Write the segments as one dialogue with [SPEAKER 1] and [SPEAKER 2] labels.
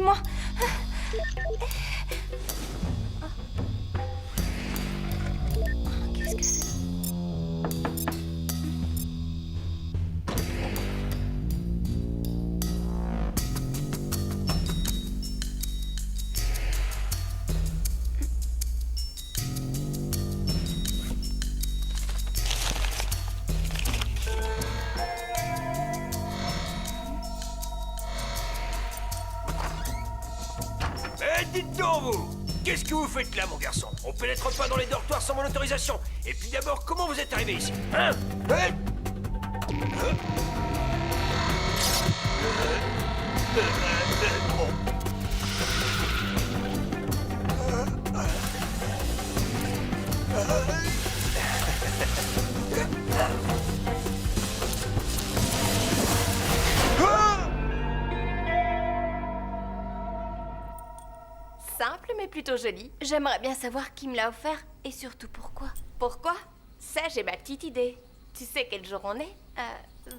[SPEAKER 1] Aidez-moi. Qu'est-ce que c'est?
[SPEAKER 2] Dites donc, vous! Qu'est-ce que vous faites là, mon garçon? On pénètre pas dans les dortoirs sans mon autorisation. Et puis d'abord, comment vous êtes arrivé ici? Hein?
[SPEAKER 1] Simple mais plutôt joli. J'aimerais bien savoir qui me l'a offert et surtout pourquoi. Pourquoi? Ça, j'ai ma petite idée. Tu sais quel jour on est?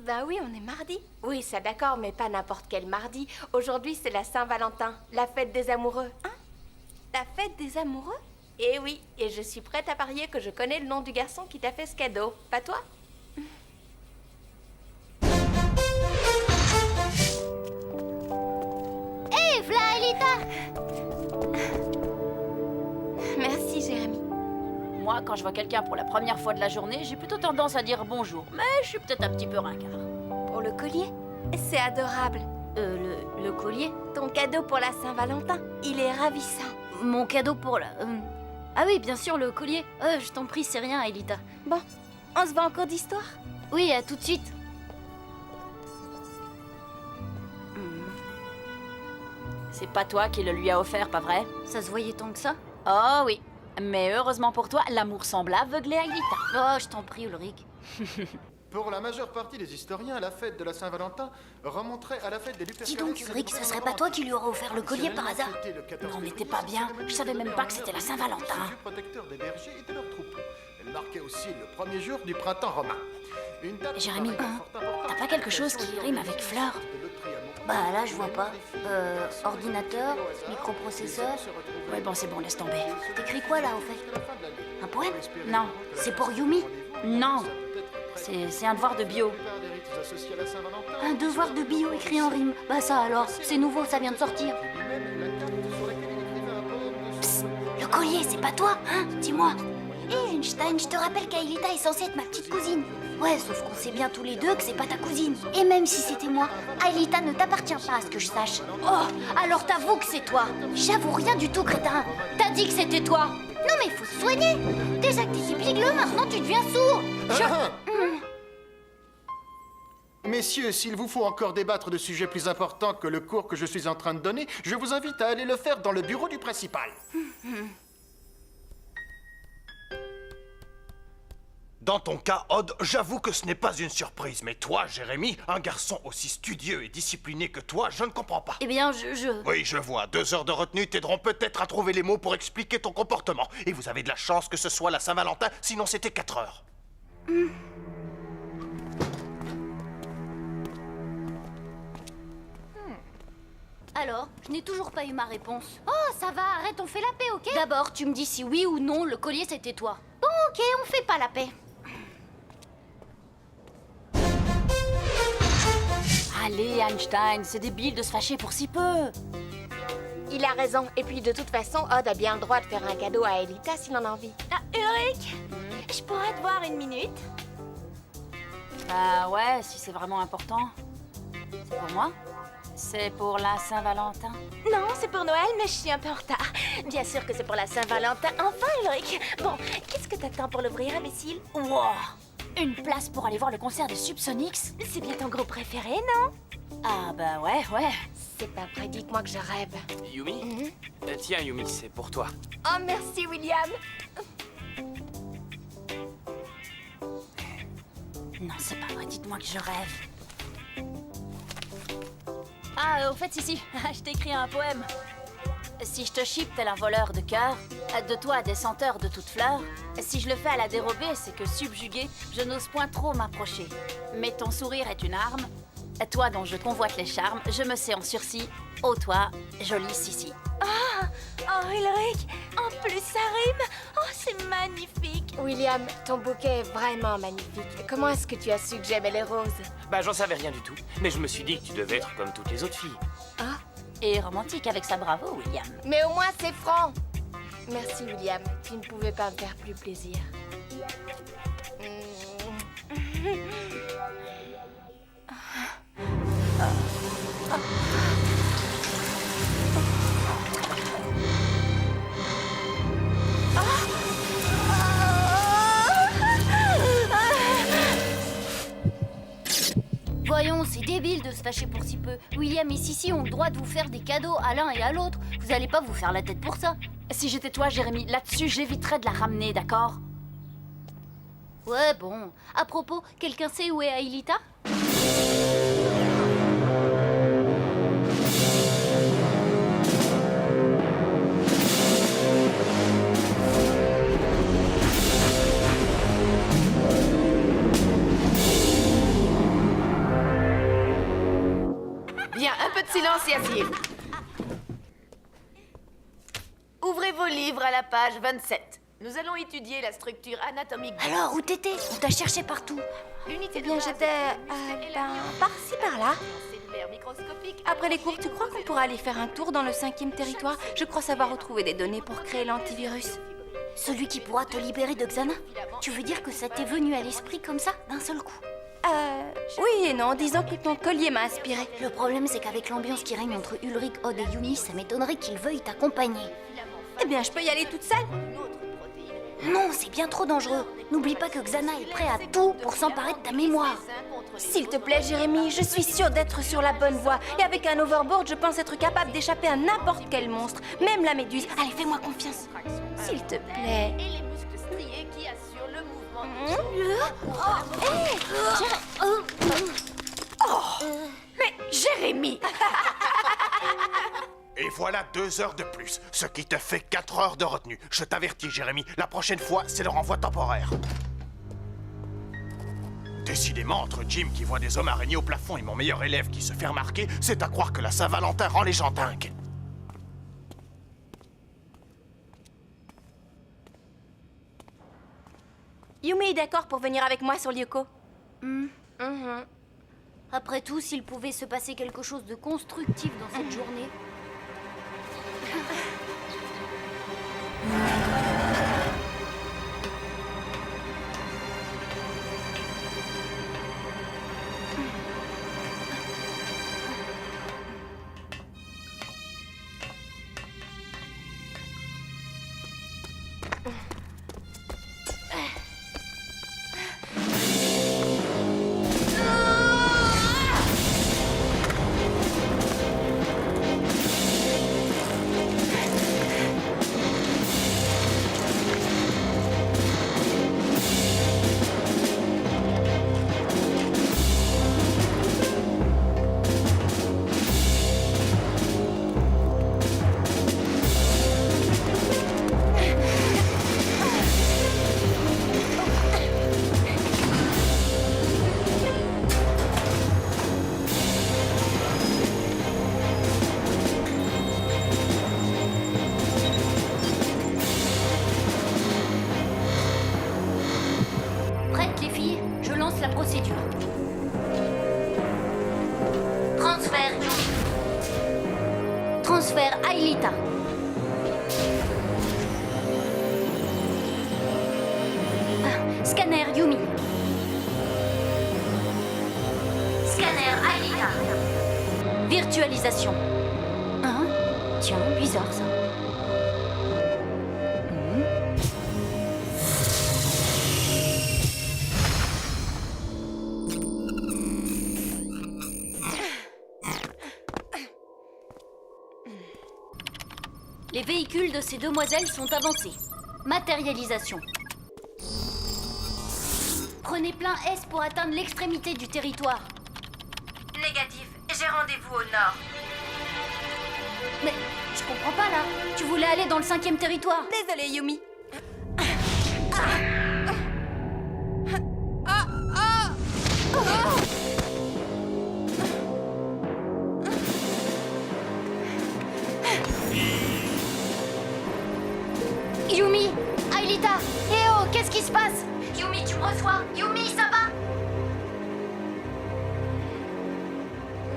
[SPEAKER 1] Bah oui, on est mardi. Oui, ça d'accord, mais pas n'importe quel mardi. Aujourd'hui, c'est la Saint-Valentin, la fête des amoureux. Hein? La fête des amoureux? Eh oui, et je suis prête à parier que je connais le nom du garçon qui t'a fait ce cadeau. Pas toi?
[SPEAKER 3] Hé, v'là Aelita!
[SPEAKER 1] Merci, Jérémy.
[SPEAKER 4] Moi, quand je vois quelqu'un pour la première fois de la journée, j'ai plutôt tendance à dire bonjour. Mais je suis peut-être un petit peu ringard.
[SPEAKER 1] Pour le collier? C'est adorable.
[SPEAKER 3] Le collier?
[SPEAKER 1] Ton cadeau pour la Saint-Valentin, il est ravissant.
[SPEAKER 3] Mon cadeau pour la... Ah oui, bien sûr, le collier. Je t'en prie, c'est rien, Aelita.
[SPEAKER 1] Bon, on se va en cours d'histoire?
[SPEAKER 3] Oui, à tout de suite.
[SPEAKER 4] C'est pas toi qui le lui a offert, pas vrai?
[SPEAKER 3] Ça se voyait tant que ça?
[SPEAKER 4] Oh oui. Mais heureusement pour toi, l'amour semble aveugler Aelita.
[SPEAKER 3] Oh, je t'en prie, Ulrich.
[SPEAKER 5] Pour la majeure partie des historiens, la fête de la Saint-Valentin remonterait à la fête des Lupercales.
[SPEAKER 3] Dis donc, Ulrich, ce serait pas toi qui lui aurait offert le collier par hasard?
[SPEAKER 4] Non, mais t'es pas bien. Je savais même pas que c'était la Saint-Valentin.
[SPEAKER 5] Le dieu protecteur des bergers et de leurs troupeaux. Elle marquait aussi le premier jour du printemps romain. Une date
[SPEAKER 4] Jérémy,
[SPEAKER 5] fort importante
[SPEAKER 4] t'as pas quelque chose qui rime avec fleurs?
[SPEAKER 3] Bah là, je vois pas. Ordinateur, microprocesseur...
[SPEAKER 4] Ouais, bon, c'est bon, laisse tomber.
[SPEAKER 3] T'écris quoi, là, en fait? Un poème?
[SPEAKER 4] Non,
[SPEAKER 3] C'est pour Yumi?
[SPEAKER 4] non. C'est un devoir de bio.
[SPEAKER 3] Un devoir de bio écrit en rime. Bah ça alors, c'est nouveau, ça vient de sortir. Psst, le collier, c'est pas toi, hein? Dis-moi. Hé, Einstein, je te rappelle qu'Aelita est censée être ma petite cousine. Ouais, sauf qu'on sait bien tous les deux que c'est pas ta cousine. Et même si c'était moi, Aelita ne t'appartient pas à ce que je sache. Oh, alors t'avoues que c'est toi. J'avoue rien du tout, crétin. T'as dit que c'était toi. Non mais il faut se soigner. Déjà que t'étais bigleux, maintenant tu deviens sourd.
[SPEAKER 5] Messieurs, s'il vous faut encore débattre de sujets plus importants que le cours que je suis en train de donner, je vous invite à aller le faire dans le bureau du principal.
[SPEAKER 2] Dans ton cas, Odd, j'avoue que ce n'est pas une surprise. Mais toi, Jérémy, un garçon aussi studieux et discipliné que toi, je ne comprends pas.
[SPEAKER 3] Eh bien,
[SPEAKER 2] Oui, je vois. 2 heures de retenue t'aideront peut-être à trouver les mots pour expliquer ton comportement. Et vous avez de la chance que ce soit la Saint-Valentin, sinon c'était 4 heures.
[SPEAKER 3] Alors, je n'ai toujours pas eu ma réponse. Oh, ça va, arrête, on fait la paix, ok? D'abord, tu me dis si oui ou non le collier c'était toi. Bon, ok, on fait pas la paix.
[SPEAKER 4] Allez, Einstein, c'est débile de se fâcher pour si peu.
[SPEAKER 1] Il a raison. Et puis, de toute façon, Odd a bien le droit de faire un cadeau à Aelita s'il en a envie. Ah, Ulrich, je pourrais te voir une minute?
[SPEAKER 4] Bah ouais, si c'est vraiment important. C'est pour moi? C'est pour la Saint-Valentin?
[SPEAKER 1] Non, c'est pour Noël, mais je suis un peu en retard. Bien sûr que c'est pour la Saint-Valentin. Enfin, Ulrich. Bon, qu'est-ce que t'attends pour l'ouvrir, imbécile?
[SPEAKER 4] Wow! Une place pour aller voir le concert de Subsonics?
[SPEAKER 1] C'est bien ton groupe préféré, non?
[SPEAKER 4] Ah bah ouais.
[SPEAKER 1] C'est pas vrai, dites-moi que je rêve.
[SPEAKER 6] Yumi? Tiens, Yumi, c'est pour toi.
[SPEAKER 1] Oh, merci, William.
[SPEAKER 4] Non, c'est pas vrai, dites-moi que je rêve. Ah, au fait, si, je t'ai écrit un poème. Si je te chipe tel un voleur de cœur, de toi des senteurs de toutes fleurs, si je le fais à la dérobée, c'est que subjugué, je n'ose point trop m'approcher. Mais ton sourire est une arme, Toi dont je convoite les charmes, je me sais en sursis. Oh toi, jolie Sissi.
[SPEAKER 1] Oh, Ulrich, en plus ça rime. Oh, c'est magnifique. William, ton bouquet est vraiment magnifique. Comment est-ce que tu as su que j'aimais les roses?
[SPEAKER 6] Bah, j'en savais rien du tout. Mais je me suis dit que tu devais être comme toutes les autres filles.
[SPEAKER 4] Et romantique avec ça, bravo, William.
[SPEAKER 1] Mais au moins c'est franc. Merci, William. Tu ne pouvais pas me faire plus plaisir.
[SPEAKER 3] Voyons, c'est débile de se fâcher pour si peu. William et Sissi ont le droit de vous faire des cadeaux à l'un et à l'autre. Vous allez pas vous faire la tête pour ça.
[SPEAKER 4] Si j'étais toi, Jérémy, là-dessus, j'éviterais de la ramener, d'accord?
[SPEAKER 3] Ouais, bon. À propos, quelqu'un sait où est Aelita?
[SPEAKER 7] Bien, un peu de silence et asseyez-vous. Ouvrez vos livres à la page 27. Nous allons étudier la structure anatomique.
[SPEAKER 3] Alors, où t'étais? On t'a cherché partout.
[SPEAKER 7] L'unité
[SPEAKER 1] Eh bien,
[SPEAKER 7] de base
[SPEAKER 1] j'étais, par-ci, par-là.
[SPEAKER 7] cellulaire microscopique.
[SPEAKER 1] Après les cours, tu crois qu'on pourra aller faire un tour dans le 5e territoire? Je crois savoir retrouver des données pour créer l'antivirus.
[SPEAKER 3] Celui qui pourra te libérer de Xana? Tu veux dire que ça t'est venu à l'esprit comme ça, d'un seul coup?
[SPEAKER 1] Oui et non, disons que ton collier m'a inspiré.
[SPEAKER 3] Le problème, c'est qu'avec l'ambiance qui règne entre Ulrich, Odd et Yumi, ça m'étonnerait qu'ils veuillent t'accompagner.
[SPEAKER 1] Eh bien, je peux y aller toute seule?
[SPEAKER 3] Non, c'est bien trop dangereux. N'oublie pas que Xana est prêt à tout pour s'emparer de ta mémoire.
[SPEAKER 1] S'il te plaît, Jérémy, je suis sûre d'être sur la bonne voie. Et avec un overboard, je pense être capable d'échapper à n'importe quel monstre, même la méduse. Allez, fais-moi confiance. S'il te plaît.
[SPEAKER 7] Et les muscles striés qui assurent le mouvement.
[SPEAKER 1] Mais Jérémy!
[SPEAKER 2] Et voilà 2 heures de plus, ce qui te fait 4 heures de retenue. Je t'avertis, Jérémy, la prochaine fois, c'est le renvoi temporaire. Décidément, entre Jim qui voit des hommes araignées au plafond et mon meilleur élève qui se fait remarquer, c'est à croire que la Saint-Valentin rend les gens dingues.
[SPEAKER 1] Yumi est d'accord pour venir avec moi sur Lyoko.
[SPEAKER 3] Après tout, s'il pouvait se passer quelque chose de constructif dans cette journée... Prêtes, les filles? Je lance la procédure. Transfert Yumi. Transfert Aelita. Scanner Yumi. Scanner Aelita. Virtualisation. Hein? Tiens, bizarre ça. Les véhicules de ces demoiselles sont avancés. Matérialisation. Prenez plein S pour atteindre l'extrémité du territoire.
[SPEAKER 1] Négatif, j'ai rendez-vous au nord.
[SPEAKER 3] Mais je comprends pas là. Tu voulais aller dans le 5e territoire.
[SPEAKER 1] Désolée, Yumi.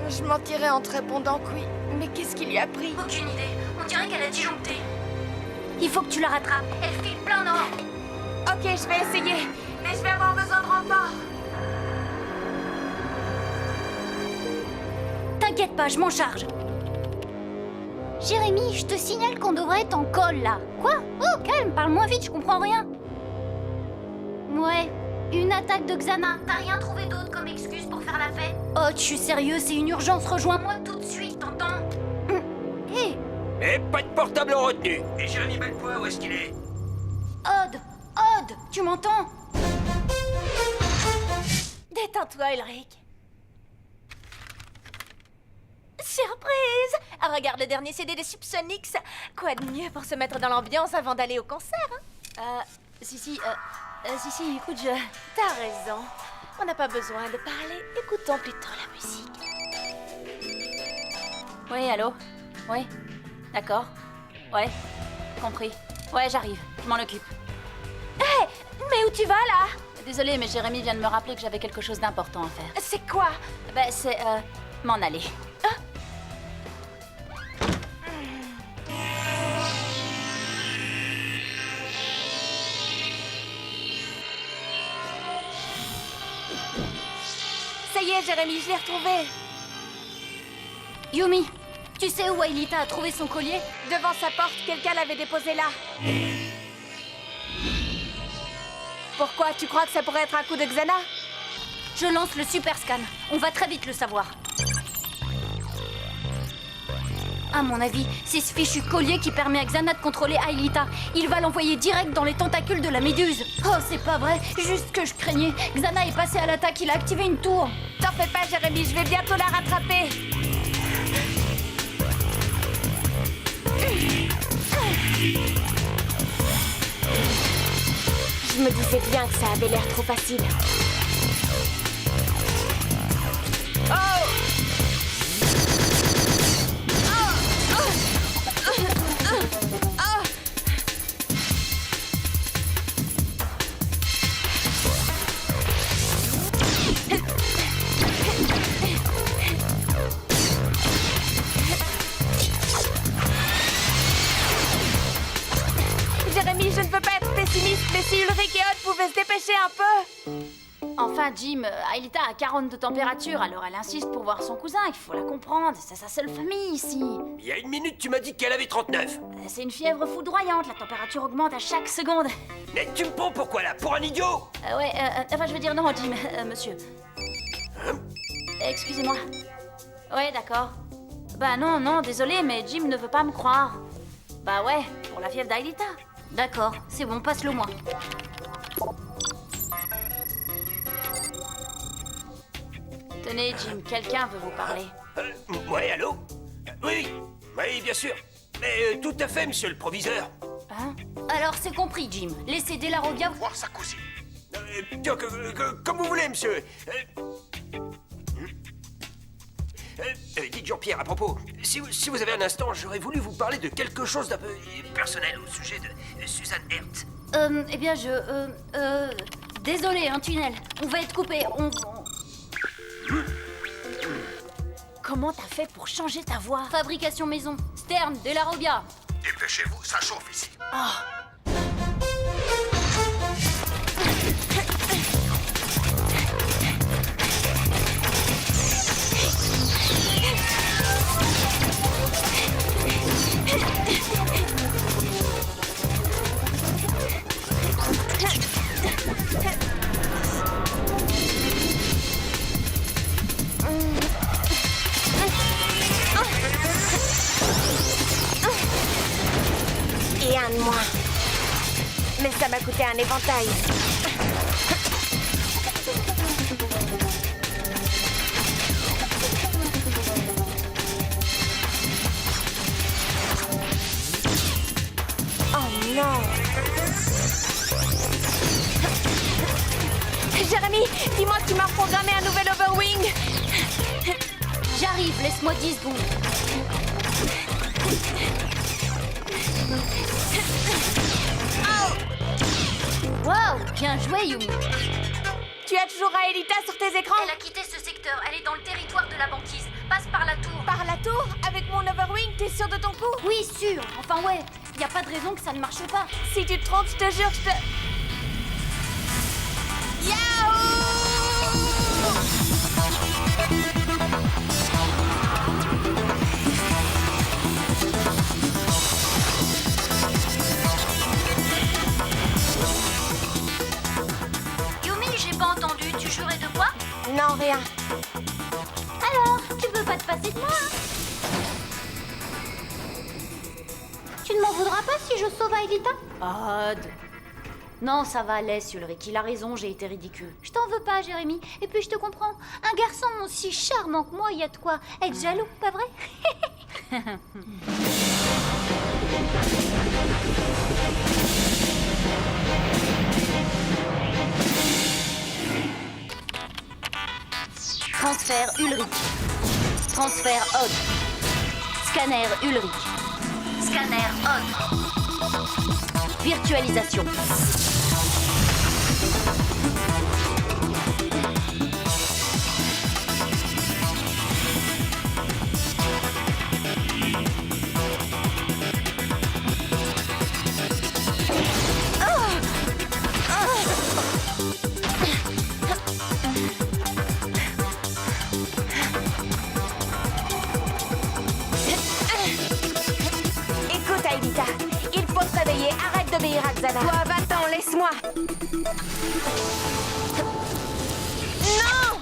[SPEAKER 1] Je mentirais en te répondant que oui. Mais qu'est-ce qui lui a pris?
[SPEAKER 3] Aucune idée. On dirait qu'elle a disjoncté. Il faut que tu la rattrapes. Elle file plein nord.
[SPEAKER 1] Ok, je vais essayer. Mais je vais avoir besoin de renfort.
[SPEAKER 3] T'inquiète pas, je m'en charge. Jérémy, je te signale qu'on devrait être en col, là. Quoi? Oh, calme, parle moins vite, je comprends rien. Ouais, une attaque de Xana. T'as rien trouvé d'autre comme excuse pour faire la fête? Oh, je suis sérieux, c'est une urgence, rejoins-moi tout de suite, t'entends? Hé,
[SPEAKER 6] Et pas de portable en retenue. Et Jérémy Belpoint, où est-ce qu'il est?
[SPEAKER 3] Odd, tu m'entends?
[SPEAKER 4] Détends-toi, Ulrich. Surprise! Regarde le dernier CD des Subsonics. Quoi de mieux pour se mettre dans l'ambiance avant d'aller au concert, hein? Si, écoute, T'as raison. On n'a pas besoin de parler. Écoutons plutôt la musique. Oui, allô? Oui? D'accord. Ouais, compris. Ouais, j'arrive. Je m'en occupe. Hé! Mais où tu vas, là? Désolée, mais Jérémy vient de me rappeler que j'avais quelque chose d'important à faire. C'est quoi? Ben, c'est, m'en aller.
[SPEAKER 1] Ça y est, Jérémy, je l'ai retrouvé.
[SPEAKER 3] Yumi, tu sais où Aelita a trouvé son collier?
[SPEAKER 1] Devant sa porte, quelqu'un l'avait déposé là. Pourquoi? Tu crois que ça pourrait être un coup de Xana?
[SPEAKER 3] Je lance le super scan. On va très vite le savoir. À mon avis, c'est ce fichu collier qui permet à Xana de contrôler Aelita. Il va l'envoyer direct dans les tentacules de la méduse. Oh, c'est pas vrai. Juste que je craignais. Xana est passé à l'attaque. Il a activé une tour.
[SPEAKER 1] T'en fais pas, Jérémy, je vais bientôt la rattraper. Je me disais bien que ça avait l'air trop facile. Jérémy, je ne veux pas être pessimiste, mais si Ulrich et Odd pouvaient se dépêcher un peu.
[SPEAKER 4] Enfin, Jim, Aelita a 40 de température, alors elle insiste pour voir son cousin. Il faut la comprendre, c'est sa seule famille ici.
[SPEAKER 6] Il y a une minute, tu m'as dit qu'elle avait 39.
[SPEAKER 4] C'est une fièvre foudroyante, la température augmente à chaque seconde.
[SPEAKER 6] Mais tu me prends pourquoi là? Pour un idiot?
[SPEAKER 4] Enfin, je veux dire, non, Jim, monsieur. Excusez-moi. Ouais, d'accord. Bah non, désolé, mais Jim ne veut pas me croire. Bah ouais, pour la fièvre d'Aelita.
[SPEAKER 3] D'accord, c'est bon, passe-le moi.
[SPEAKER 4] Tenez, Jim, quelqu'un veut vous parler.
[SPEAKER 6] Ouais, allô? Oui, bien sûr. Mais tout à fait, monsieur le proviseur.
[SPEAKER 4] Hein?
[SPEAKER 3] Alors, c'est compris, Jim. Laissez De La Robbia
[SPEAKER 2] Voir sa cousine.
[SPEAKER 6] Tiens, comme vous voulez, monsieur. Dites Jean-Pierre, à propos, si vous avez un instant, j'aurais voulu vous parler de quelque chose d'un peu personnel au sujet de Suzanne Hertz.
[SPEAKER 3] Eh bien, désolé, un tunnel. On va être coupé.
[SPEAKER 4] Comment t'as fait pour changer ta voix?
[SPEAKER 3] Fabrication maison. Stern, De La Robbia.
[SPEAKER 2] Dépêchez-vous, ça chauffe ici.
[SPEAKER 1] Et un de moins. Mais ça m'a coûté un éventail. Oh non! Jérémy, dis-moi que tu m'as reprogrammé un nouvel Overwing!
[SPEAKER 3] J'arrive, laisse-moi 10 secondes. Wow, bien joué, Yumi.
[SPEAKER 1] Tu as toujours Aelita sur tes écrans?
[SPEAKER 3] Elle a quitté ce secteur, elle est dans le territoire de la banquise. Passe
[SPEAKER 4] sûr. Enfin ouais, y a pas de raison que ça ne marche pas.
[SPEAKER 1] Si tu te trompes, je te jure, je te...
[SPEAKER 3] Yumi, j'ai pas entendu. Tu jurais de quoi?
[SPEAKER 1] Non, rien.
[SPEAKER 3] Alors, tu veux pas te passer de moi? Tu ne m'en voudras pas si je sauve Aelita?
[SPEAKER 4] Odd.
[SPEAKER 3] Non, ça va, laisse Ulrich. Il a raison, j'ai été ridicule. Je t'en veux pas, Jérémy. Et puis je te comprends. Un garçon aussi charmant que moi, il y a de quoi être jaloux, pas vrai? Transfert Ulrich. Transfert Odd. Scanner Ulrich. Scanner Odd. Virtualisation.
[SPEAKER 1] Écoute, Aelita, il faut te réveiller. Arrête d'obéir à Xana. Toi, va-t'en, laisse-moi. Non!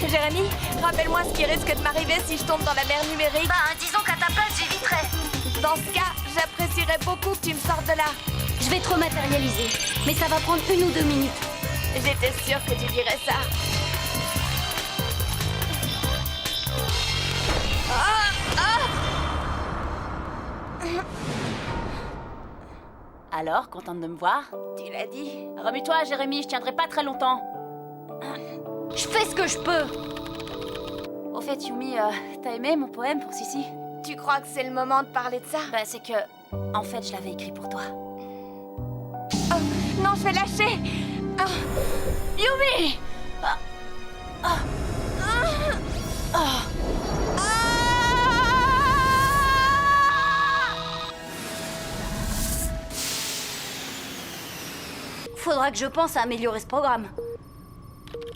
[SPEAKER 1] Jérémy, rappelle-moi ce qui risque de m'arriver si je tombe dans la mer numérique.
[SPEAKER 3] Bah, disons qu'à ta place, j'éviterais.
[SPEAKER 1] Dans ce cas, j'apprécierais beaucoup que tu me sortes de là.
[SPEAKER 3] Je vais te rematérialiser. Mais ça va prendre 1 ou 2 minutes.
[SPEAKER 1] J'étais sûre que tu dirais ça.
[SPEAKER 4] Alors, contente de me voir?
[SPEAKER 1] Tu l'as dit.
[SPEAKER 4] Remue-toi, Jérémy, je tiendrai pas très longtemps.
[SPEAKER 3] Je fais ce que je peux.
[SPEAKER 4] Au fait, Yumi, t'as aimé mon poème pour Sissi?
[SPEAKER 1] Tu crois que c'est le moment de parler de ça?
[SPEAKER 4] Bah, c'est que... En fait, je l'avais écrit pour toi.
[SPEAKER 1] Oh, non, je vais lâcher. Oh.
[SPEAKER 4] Yumi!
[SPEAKER 3] Faudra que je pense à améliorer ce programme.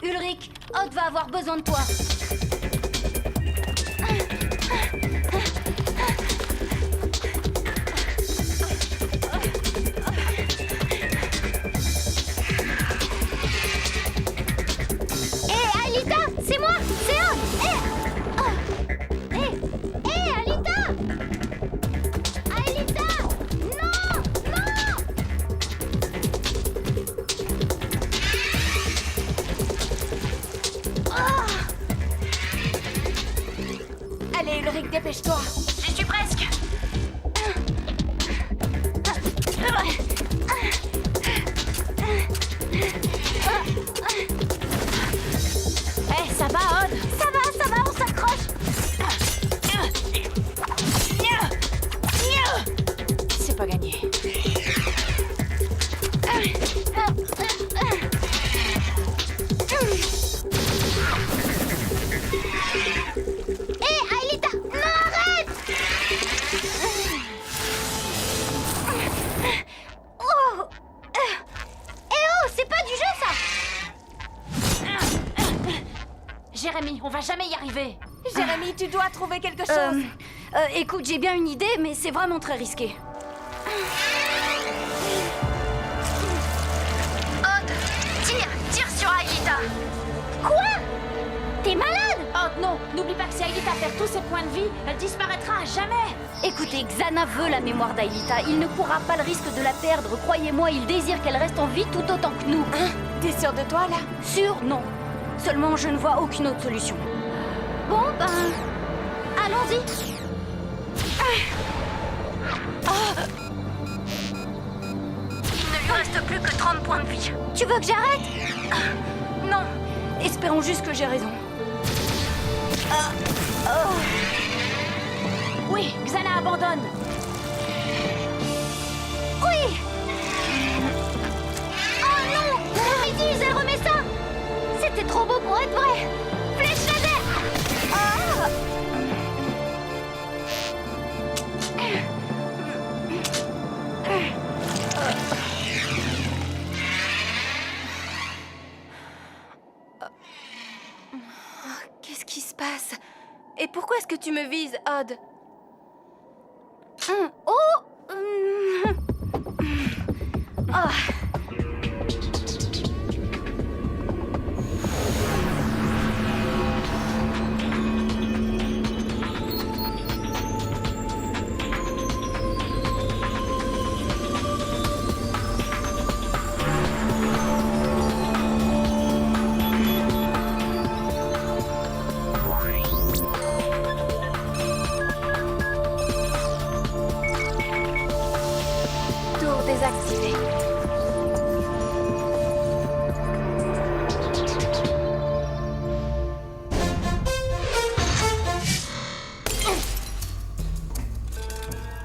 [SPEAKER 3] Ulrich, Odd va avoir besoin de toi. Hé, Aelita, c'est moi, c'est Odd. Hé, Aelita! Aelita! Non! Non!
[SPEAKER 1] Allez, Ulrich, dépêche-toi.
[SPEAKER 3] J'y suis presque.
[SPEAKER 4] Eh, ça va, Odd?
[SPEAKER 3] Ça va, on s'accroche.
[SPEAKER 4] C'est pas gagné.
[SPEAKER 3] Hé, Aelita, non, arrête! Oh! C'est pas du jeu, ça!
[SPEAKER 4] Jérémy, on va jamais y arriver.
[SPEAKER 1] Jérémy, tu dois trouver quelque chose.
[SPEAKER 3] Écoute, j'ai bien une idée, mais c'est vraiment très risqué. Odd, tire sur Aelita. Quoi? T'es malade?
[SPEAKER 4] Oh non, n'oublie pas que si Aelita perd tous ses points de vie, elle disparaîtra à jamais.
[SPEAKER 3] Écoutez, Xana veut la mémoire d'Aelita. Il ne courra pas le risque de la perdre. Croyez-moi, il désire qu'elle reste en vie tout autant que nous.
[SPEAKER 1] T'es sûre de toi, là?
[SPEAKER 3] Sûr? Non. Seulement, je ne vois aucune autre solution. Bon, ben... allons-y. Il ne lui reste plus que 30 points de vie. Tu veux que j'arrête? Non. Espérons juste que j'ai raison.
[SPEAKER 4] Oui, Xana abandonne.
[SPEAKER 3] Oui! Oh non! La bêtise, elle remet ça! C'était trop beau pour être vrai!
[SPEAKER 1] tu me vises, Odd? Tour désactivé.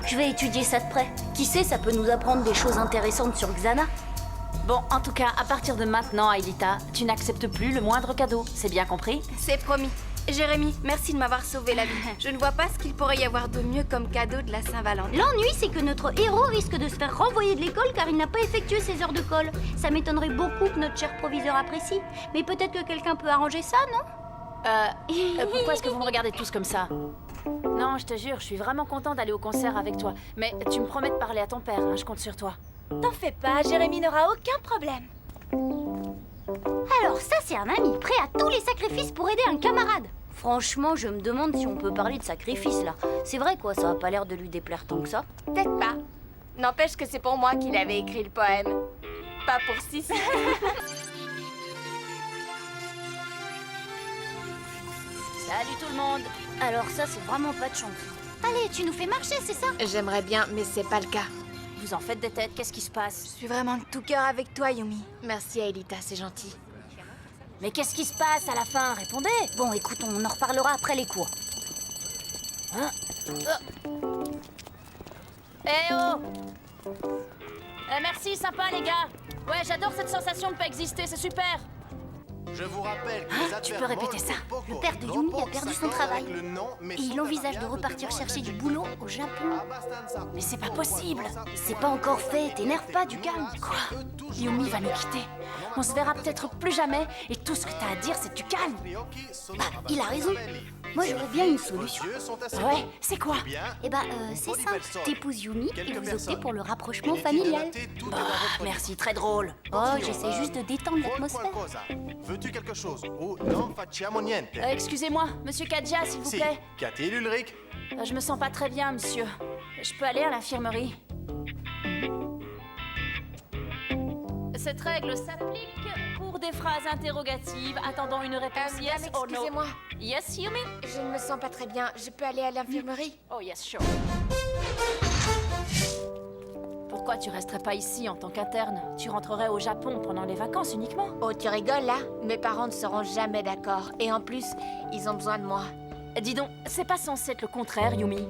[SPEAKER 3] Je vais étudier ça de près. Qui sait, ça peut nous apprendre des choses intéressantes sur Xana.
[SPEAKER 4] Bon, en tout cas, à partir de maintenant, Aelita, tu n'acceptes plus le moindre cadeau. C'est bien compris?
[SPEAKER 1] C'est promis. Jérémy, merci de m'avoir sauvé la vie. Je ne vois pas ce qu'il pourrait y avoir de mieux comme cadeau de la Saint-Valentin.
[SPEAKER 3] L'ennui, c'est que notre héros risque de se faire renvoyer de l'école car il n'a pas effectué ses heures de colle. Ça m'étonnerait beaucoup que notre cher proviseur apprécie. Mais peut-être que quelqu'un peut arranger ça, non?
[SPEAKER 4] Pourquoi est-ce que vous me regardez tous comme ça? Non, je te jure, je suis vraiment content d'aller au concert avec toi. Mais tu me promets de parler à ton père, hein, je compte sur toi.
[SPEAKER 1] T'en fais pas, Jérémy n'aura aucun problème.
[SPEAKER 3] Alors ça, c'est un ami prêt à tous les sacrifices pour aider un camarade. Franchement, je me demande si on peut parler de sacrifice, là. C'est vrai, quoi, ça a pas l'air de lui déplaire tant que ça.
[SPEAKER 1] Peut-être pas. N'empêche que c'est pour moi qu'il avait écrit le poème. Pas pour Sissi.
[SPEAKER 4] Salut tout le monde!
[SPEAKER 3] Alors ça, c'est vraiment pas de chance. Allez, tu nous fais marcher, c'est ça?
[SPEAKER 1] J'aimerais bien, mais c'est pas le cas.
[SPEAKER 4] Vous en faites des têtes, qu'est-ce qui se
[SPEAKER 1] Je
[SPEAKER 4] passe?
[SPEAKER 1] suis vraiment de tout cœur avec toi, Yumi. Merci, Aelita, c'est gentil.
[SPEAKER 4] Mais qu'est-ce qui se passe à la fin? Répondez!
[SPEAKER 3] Bon, écoute, on en reparlera après les cours.
[SPEAKER 4] Eh oh! Merci, sympa les gars! Ouais, j'adore cette sensation de pas exister, c'est super!
[SPEAKER 5] Je vous rappelle que les
[SPEAKER 4] tu peux répéter ça.
[SPEAKER 3] Le père de Yumi a perdu son travail. Et il envisage de repartir chercher du boulot au Japon.
[SPEAKER 4] Mais c'est pas possible!
[SPEAKER 3] C'est pas encore fait, t'énerve pas, du calme.
[SPEAKER 4] Quoi? Yumi va nous quitter. On se verra peut-être plus jamais et tout ce que t'as à dire, c'est du calme.
[SPEAKER 3] Il a raison. Moi, j'aurais bien une solution.
[SPEAKER 4] Ouais, c'est quoi?
[SPEAKER 3] Eh ben, c'est simple. T'épouses Yumi et vous optez pour le rapprochement familial.
[SPEAKER 4] Bah, merci, très drôle.
[SPEAKER 3] Oh, j'essaie juste de détendre l'atmosphère.
[SPEAKER 5] Veux-tu quelque chose? Ou non facciamo niente?
[SPEAKER 4] Excusez-moi, monsieur Kadja, s'il vous
[SPEAKER 5] Si.
[SPEAKER 4] plaît.
[SPEAKER 5] Qu'y a-t-il, Ulrich?
[SPEAKER 4] Je me sens pas très bien, monsieur. Je peux aller à l'infirmerie? Cette règle s'applique pour des phrases interrogatives attendant une réponse yes or no.
[SPEAKER 1] Excusez-moi,
[SPEAKER 4] Yes, Yumi?
[SPEAKER 1] je ne me sens pas très bien. Je peux aller à l'infirmerie?
[SPEAKER 4] Oh yes, sure. Pourquoi tu resterais pas ici en tant qu'interne? Tu rentrerais au Japon pendant les vacances uniquement?
[SPEAKER 1] Oh, tu rigoles là? Mes parents ne seront jamais d'accord. Et en plus, ils ont besoin de moi.
[SPEAKER 4] Dis donc, c'est pas censé être le contraire, Yumi.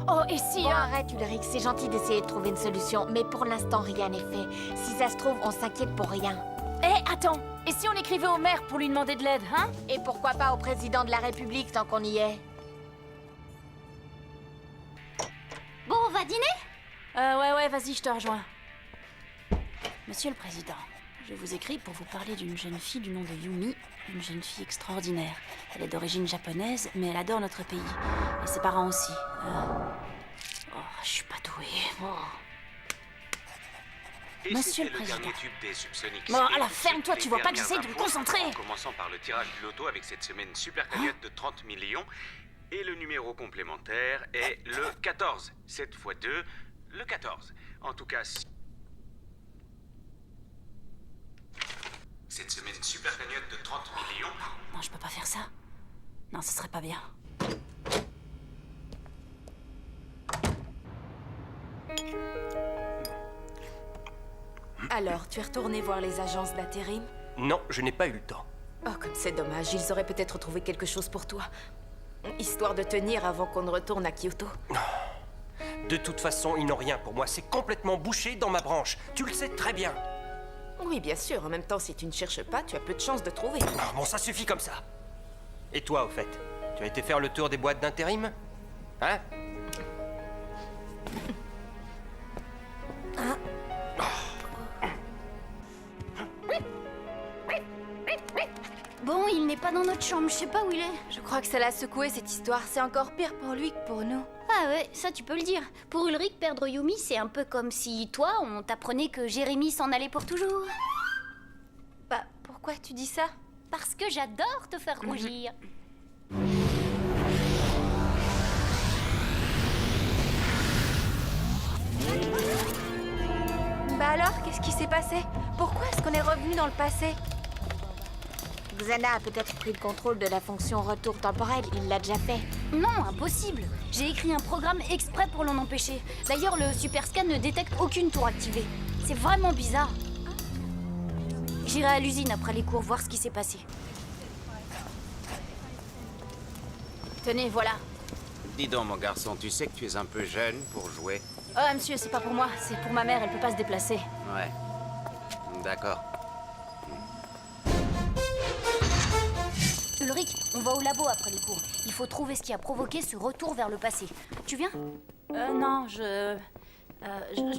[SPEAKER 4] Oh, et si...
[SPEAKER 1] Bon, arrête, Ulrich, c'est gentil d'essayer de trouver une solution, mais pour l'instant, rien n'est fait. Si ça se trouve, on s'inquiète pour rien.
[SPEAKER 4] Eh, attends! Et si on écrivait au maire pour lui demander de l'aide, hein?
[SPEAKER 1] Et pourquoi pas au président de la République tant qu'on y est?
[SPEAKER 3] Bon, on va dîner?
[SPEAKER 4] Ouais, vas-y, je te rejoins. Monsieur le Président, je vous écris pour vous parler d'une jeune fille du nom de Yumi, une jeune fille extraordinaire. Elle est d'origine japonaise, mais elle adore notre pays. Et ses parents aussi. Oh, je suis pas douée. Oh.
[SPEAKER 8] Et
[SPEAKER 4] Monsieur le
[SPEAKER 8] c'était
[SPEAKER 4] Président.
[SPEAKER 8] dernier tube des Subsonics.
[SPEAKER 4] Bon,
[SPEAKER 8] Et
[SPEAKER 4] alors
[SPEAKER 8] pour
[SPEAKER 4] ferme-toi,
[SPEAKER 8] toutes
[SPEAKER 4] tu
[SPEAKER 8] les
[SPEAKER 4] vois pas que
[SPEAKER 8] dernières
[SPEAKER 4] j'essaie de me
[SPEAKER 8] infos,
[SPEAKER 4] concentrer.
[SPEAKER 8] En commençant par le tirage du loto avec cette semaine super cagnotte de 30 millions. Et le numéro complémentaire est le 14. 7 x 2, le 14. En tout cas, cette semaine super cagnotte de 30 millions.
[SPEAKER 4] Non, je peux pas faire ça. Non, ce serait pas bien.
[SPEAKER 7] Alors, tu es retourné voir les agences d'intérim?
[SPEAKER 6] Non, je n'ai pas eu le temps.
[SPEAKER 7] Oh, comme c'est dommage, ils auraient peut-être trouvé quelque chose pour toi. Histoire de tenir avant qu'on ne retourne à Kyoto.
[SPEAKER 6] De toute façon, ils n'ont rien pour moi. C'est complètement bouché dans ma branche. Tu le sais très bien.
[SPEAKER 7] Oui, bien sûr. En même temps, si tu ne cherches pas, tu as peu de chances de trouver.
[SPEAKER 6] Ah, bon, ça suffit comme ça. Et toi, au fait, tu as été faire le tour des boîtes d'intérim? Hein?
[SPEAKER 3] Bon, il n'est pas dans notre chambre, je sais pas où il est.
[SPEAKER 1] Je crois que ça l'a secoué cette histoire. C'est encore pire pour lui que pour nous.
[SPEAKER 3] Ah ouais, ça tu peux le dire. Pour Ulrich, perdre Yumi, c'est un peu comme si toi, on t'apprenait que Jérémy s'en allait pour toujours.
[SPEAKER 1] Bah, pourquoi tu dis ça?
[SPEAKER 3] Parce que j'adore te faire rougir.
[SPEAKER 1] Bah alors, qu'est-ce qui s'est passé? Pourquoi est-ce qu'on est revenu dans le passé? Xana a peut-être pris le contrôle de la fonction retour temporel, il l'a déjà fait.
[SPEAKER 3] Non, impossible. J'ai écrit un programme exprès pour l'en empêcher. D'ailleurs, le super scan ne détecte aucune tour activée. C'est vraiment bizarre. J'irai à l'usine après les cours voir ce qui s'est passé.
[SPEAKER 4] Tenez, voilà.
[SPEAKER 8] Dis donc, mon garçon, tu sais que tu es un peu jeune pour jouer.
[SPEAKER 4] Oh, monsieur, c'est pas pour moi, c'est pour ma mère, elle peut pas se déplacer.
[SPEAKER 8] Ouais. D'accord.
[SPEAKER 3] Ulrich, on va au labo après les cours. Il faut trouver ce qui a provoqué ce retour vers le passé. Tu viens?
[SPEAKER 4] Non, je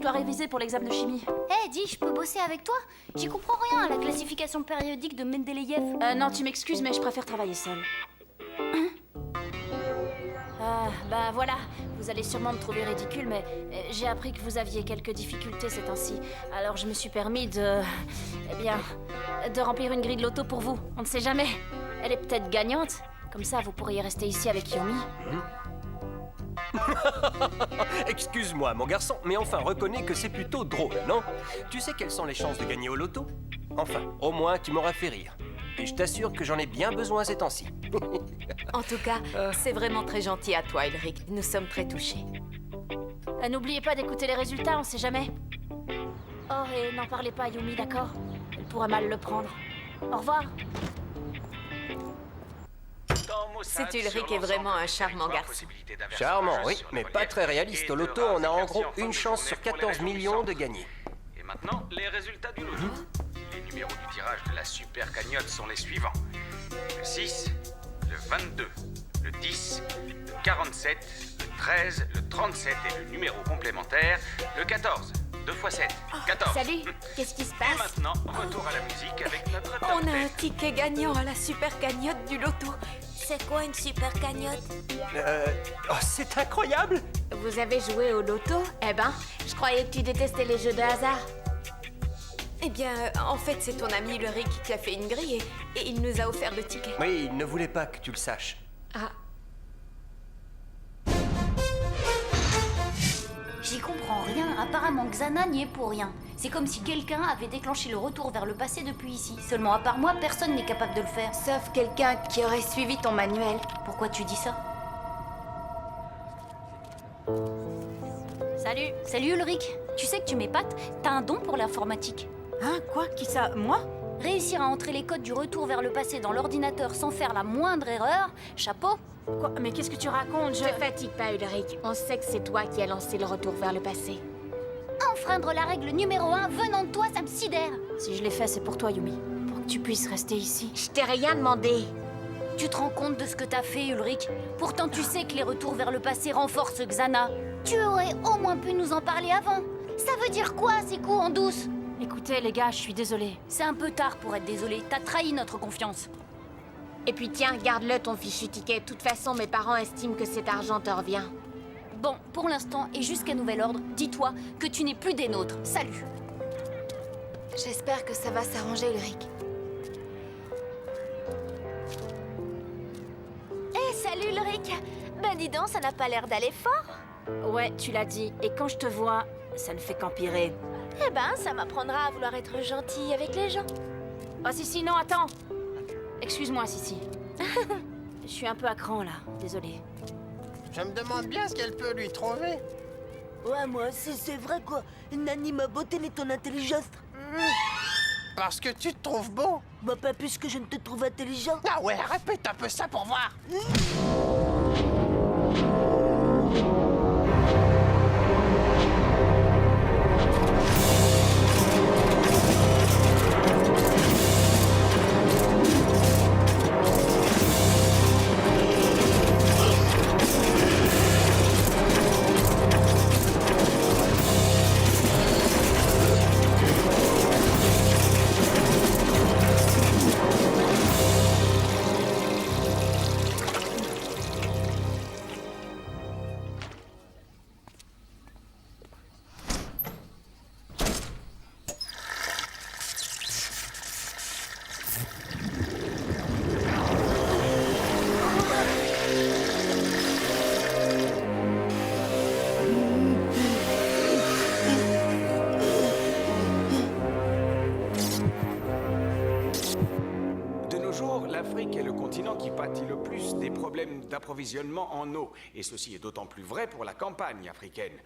[SPEAKER 4] dois réviser pour l'examen de chimie.
[SPEAKER 3] Hé, dis, je peux bosser avec toi? J'y comprends rien à la classification périodique de Mendeleïev.
[SPEAKER 4] Non, tu m'excuses, mais je préfère travailler seule. Bah voilà, vous allez sûrement me trouver ridicule, mais j'ai appris que vous aviez quelques difficultés ces temps-ci. Alors je me suis permis de remplir une grille de loto pour vous. On ne sait jamais. Elle est peut-être gagnante. Comme ça, vous pourriez rester ici avec Yumi.
[SPEAKER 6] Excuse-moi, mon garçon, mais enfin, reconnais que c'est plutôt drôle, non? Tu sais quelles sont les chances de gagner au loto? Enfin, au moins, tu m'auras fait rire. Et je t'assure que j'en ai bien besoin ces temps-ci.
[SPEAKER 7] En tout cas, c'est vraiment très gentil à toi, Ulrich. Nous sommes très touchés.
[SPEAKER 4] N'oubliez pas d'écouter les résultats, on sait jamais. Oh, et n'en parlez pas à Yumi, d'accord? Elle pourrait mal le prendre. Au revoir.
[SPEAKER 7] Cet Ulrich est vraiment un charmant garçon.
[SPEAKER 6] Charmant, oui, mais pas très réaliste. Au loto, on a en gros une chance sur 14 millions de gagner.
[SPEAKER 8] Et maintenant, les résultats du loto. Les numéros du tirage de la super cagnotte sont les suivants. Le 6, le 22, le 10, le 47, le 13, le 37 et le numéro complémentaire, le 14. 2 x 7, 14.
[SPEAKER 1] Salut, qu'est-ce qui se
[SPEAKER 8] Et
[SPEAKER 1] passe?
[SPEAKER 8] maintenant, retour à la musique avec notre top
[SPEAKER 7] On a un
[SPEAKER 8] 10.
[SPEAKER 7] ticket gagnant à la super cagnotte du loto.
[SPEAKER 3] C'est quoi une super cagnotte?
[SPEAKER 6] Oh, c'est incroyable!
[SPEAKER 1] Vous avez joué au loto? Eh ben, je croyais que tu détestais les jeux de hasard.
[SPEAKER 7] Eh bien, en fait, c'est ton ami Ulrich qui a fait une grille et il nous a offert le ticket.
[SPEAKER 6] Oui, il ne voulait pas que tu le saches.
[SPEAKER 1] Ah,
[SPEAKER 3] J'y comprends rien. Apparemment, Xana n'y est pour rien. C'est comme si quelqu'un avait déclenché le retour vers le passé depuis ici. Seulement, à part moi, personne n'est capable de le faire.
[SPEAKER 1] sauf quelqu'un qui aurait suivi ton manuel.
[SPEAKER 3] Pourquoi tu dis ça?
[SPEAKER 4] Salut.
[SPEAKER 3] Salut Ulrich. Tu sais que tu m'épates? T'as un don pour l'informatique.
[SPEAKER 4] Hein, quoi? Qui ça? Moi?
[SPEAKER 3] Réussir à entrer les codes du retour vers le passé dans l'ordinateur sans faire la moindre erreur, chapeau.
[SPEAKER 4] Quoi? Mais qu'est-ce que tu racontes?
[SPEAKER 1] Te fatigue pas, Ulrich. On sait que c'est toi qui as lancé le retour vers le passé.
[SPEAKER 3] Enfreindre la règle numéro 1 venant de toi, ça me sidère.
[SPEAKER 4] Si je l'ai fait, c'est pour toi, Yumi. Pour que tu puisses rester ici.
[SPEAKER 1] Je t'ai rien demandé.
[SPEAKER 3] Tu te rends compte de ce que t'as fait, Ulrich? Pourtant, tu sais que les retours vers le passé renforcent Xana. Tu aurais au moins pu nous en parler avant. Ça veut dire quoi, ces coups en douce?
[SPEAKER 4] Écoutez, les gars, je suis désolée.
[SPEAKER 3] C'est un peu tard pour être désolé. T'as trahi notre confiance.
[SPEAKER 1] Et puis tiens, garde-le ton fichu ticket. De toute façon, mes parents estiment que cet argent te revient.
[SPEAKER 3] Bon, pour l'instant, et jusqu'à nouvel ordre, dis-toi que tu n'es plus des nôtres. Salut.
[SPEAKER 1] J'espère que ça va s'arranger, Ulrich.
[SPEAKER 3] Salut Ulrich. Ben dis donc, ça n'a pas l'air d'aller fort.
[SPEAKER 4] Ouais, tu l'as dit. Et quand je te vois, ça ne fait qu'empirer.
[SPEAKER 3] Eh ben, ça m'apprendra à vouloir être gentille avec les gens.
[SPEAKER 4] Oh, Sissi, non, attends. Excuse-moi, Sissi. Je suis un peu à cran, là. Désolée.
[SPEAKER 5] Je me demande bien ce qu'elle peut lui trouver.
[SPEAKER 9] Ouais, moi aussi, c'est vrai quoi. Nani, ma beauté n'est ton intelligence.
[SPEAKER 5] Parce que tu te trouves beau.
[SPEAKER 9] Bah, pas plus que je ne te trouve intelligent.
[SPEAKER 5] Ah ouais, répète un peu ça pour voir.
[SPEAKER 8] problème d'approvisionnement en eau. Et ceci est d'autant plus vrai pour la campagne africaine.